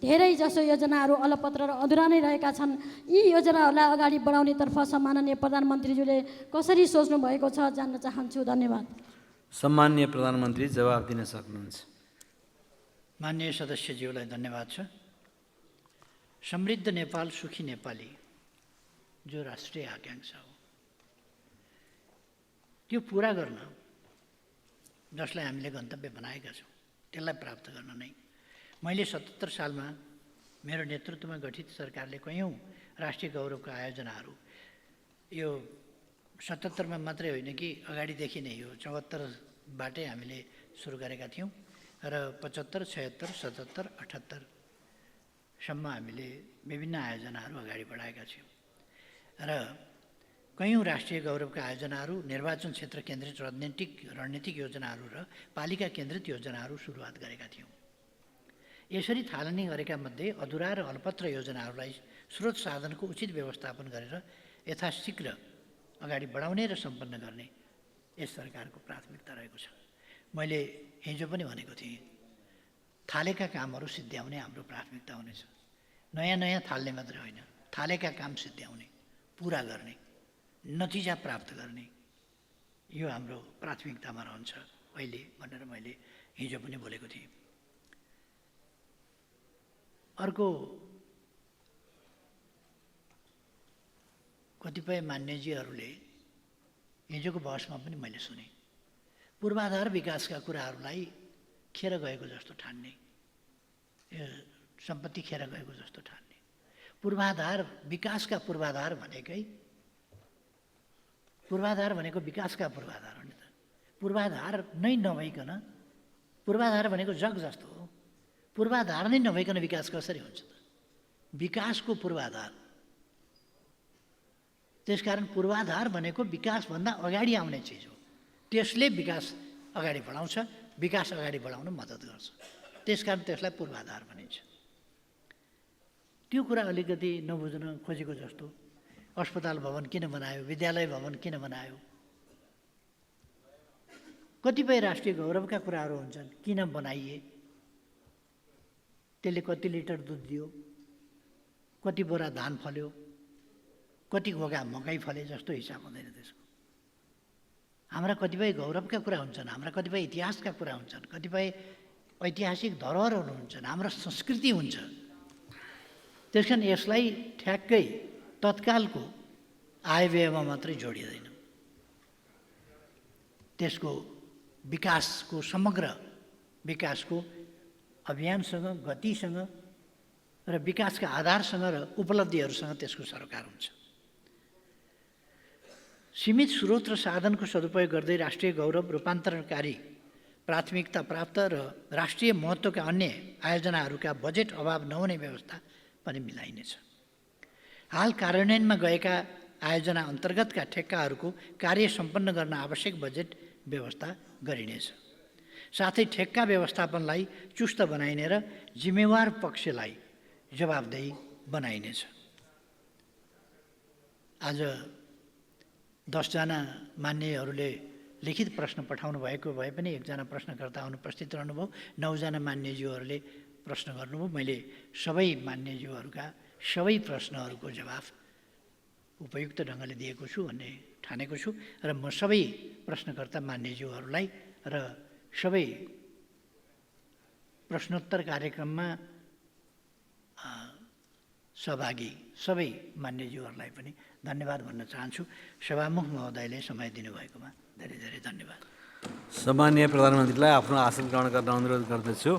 धेरै जसो योजनाहरू अलपत्र र अधुरा नै रहेका छन्। यी योजनाहरूलाई अगाडि बढाउनेतर्फ सम्माननीय प्रधानमन्त्रीज्यूले कसरी सोच्नु भएको छ जान्न चाहन्छु। धन्यवाद। सम्माननीय प्रधानमन्त्री जवाफ दिन सक्नुहुन्छ। माननीय सदस्यज्यूलाई धन्यवाद छ। समृद्ध नेपाल, सुखी नेपाली जो राष्ट्रिय आकाङ्क्षा हो, त्यो पुरा गर्न जसलाई हामीले गन्तव्य बनाएका छौँ त्यसलाई प्राप्त गर्न नै मैले 77 सालमा मेरो नेतृत्वमा गठित सरकारले कैयौँ राष्ट्रिय गौरवका आयोजनाहरू, यो 77मा मात्रै होइन कि अगाडिदेखि नै यो 74बाटै हामीले सुरु गरेका थियौँ र 75, 76, 77, 78सम्म हामीले विभिन्न आयोजनाहरू अगाडि बढाएका छौँ र कैयौँ राष्ट्रिय गौरवका आयोजनाहरू, निर्वाचन क्षेत्र केन्द्रित रणनीतिक योजनाहरू र पालिका केन्द्रित योजनाहरू सुरुवात गरेका थियौँ। यसरी थालनी गरेका मध्ये अधुरा र अल्पत्र योजनाहरूलाई स्रोत साधनको उचित व्यवस्थापन गरेर यथाशीघ्र अगाडि बढाउने र सम्पन्न गर्ने यस सरकारको प्राथमिकता रहेको छ। मैले हिजो पनि भनेको थिएँ, थालेका कामहरू सिद्ध्याउने हाम्रो प्राथमिकता हुनेछ। नयाँ नयाँ थाल्ने मात्रै होइन, थालेका काम सिद्ध्याउने, पुरा गर्ने, नतिजा प्राप्त गर्ने, यो हाम्रो प्राथमिकतामा रहन्छ अहिले भनेर मैले हिजो पनि बोलेको थिएँ। अर्को, कतिपय मान्यजीहरूले हिजोको बहसमा पनि मैले सुने, पूर्वाधार विकासका कुराहरूलाई खेर गएको जस्तो ठान्ने, यो सम्पत्ति खेर गएको जस्तो ठान्ने। पूर्वाधार विकासका पूर्वाधार भनेको विकासका पूर्वाधार हो नि त। पूर्वाधार नै नभइकन, पूर्वाधार भनेको जग जस्तो हो, पूर्वाधार नै नभइकन विकास कसरी हुन्छ त? विकासको पूर्वाधार। त्यसकारण पूर्वाधार भनेको विकासभन्दा अगाडि आउने चिज हो। त्यसले विकास अगाडि बढाउँछ, विकास अगाडि बढाउन मद्दत गर्छ। त्यसकारण त्यसलाई पूर्वाधार भनिन्छ। त्यो कुरा अलिकति नबुझ्न खोजेको जस्तो, अस्पताल भवन किन बनायो, विद्यालय भवन किन बनायो, कतिपय राष्ट्रिय गौरवका कुराहरू हुन्छन्, किन बनाइए, त्यसले कति लिटर दुध दियो, कति बोरा धान फल्यो, कति घोगा मकै फले जस्तो हिसाब हुँदैन त्यसको। हाम्रा कतिपय गौरवका कुरा हुन्छन्, हाम्रा कतिपय इतिहासका कुरा हुन्छन्, कतिपय ऐतिहासिक धरोहरहरू हुन्छन्, हाम्रो संस्कृति हुन्छ। त्यस कारण यसलाई ठ्याक्कै तत्कालको आयव्ययमा मात्रै जोडिँदैन। त्यसको विकासको समग्र विकासको अभियानसँग, गतिसँग र विकासका आधारसँग र उपलब्धिहरूसँग त्यसको सरोकार हुन्छ। सीमित स्रोत र साधनको सदुपयोग गर्दै राष्ट्रिय गौरव रूपान्तरणकारी प्राथमिकता प्राप्त र राष्ट्रिय महत्त्वका अन्य आयोजनाहरूका बजेट अभाव नहुने व्यवस्था पनि मिलाइनेछ। हाल कार्यान्वयनमा गएका आयोजना अन्तर्गतका ठेक्काहरूको कार्य सम्पन्न गर्न आवश्यक बजेट व्यवस्था गरिनेछ। साथै ठेक्का व्यवस्थापनलाई चुस्त बनाइने र जिम्मेवार पक्षलाई जवाबदेही बनाइनेछ। आज 10 जना मान्यहरूले लिखित प्रश्न पठाउनु भएको भए पनि एकजना प्रश्नकर्ता अनुपस्थित रहनुभयो। 9 जना मान्यज्यूहरूले प्रश्न गर्नुभयो। मैले सबै मान्यज्यूहरूका सबै प्रश्नहरूको जवाफ उपयुक्त ढङ्गले दिएको छु भन्ने ठानेको छु र म सबै प्रश्नकर्ता मान्यज्यूहरूलाई र सबै प्रश्नोत्तर कार्यक्रममा सहभागी सबै मान्यज्यूहरूलाई पनि धन्यवाद भन्न चाहन्छु। सभामुख महोदयले समय दिनुभएकोमा धेरै धेरै धन्यवाद। सम्माननीय प्रधानमन्त्रीलाई आफ्नो आसन ग्रहण गर्न अनुरोध गर्दछु।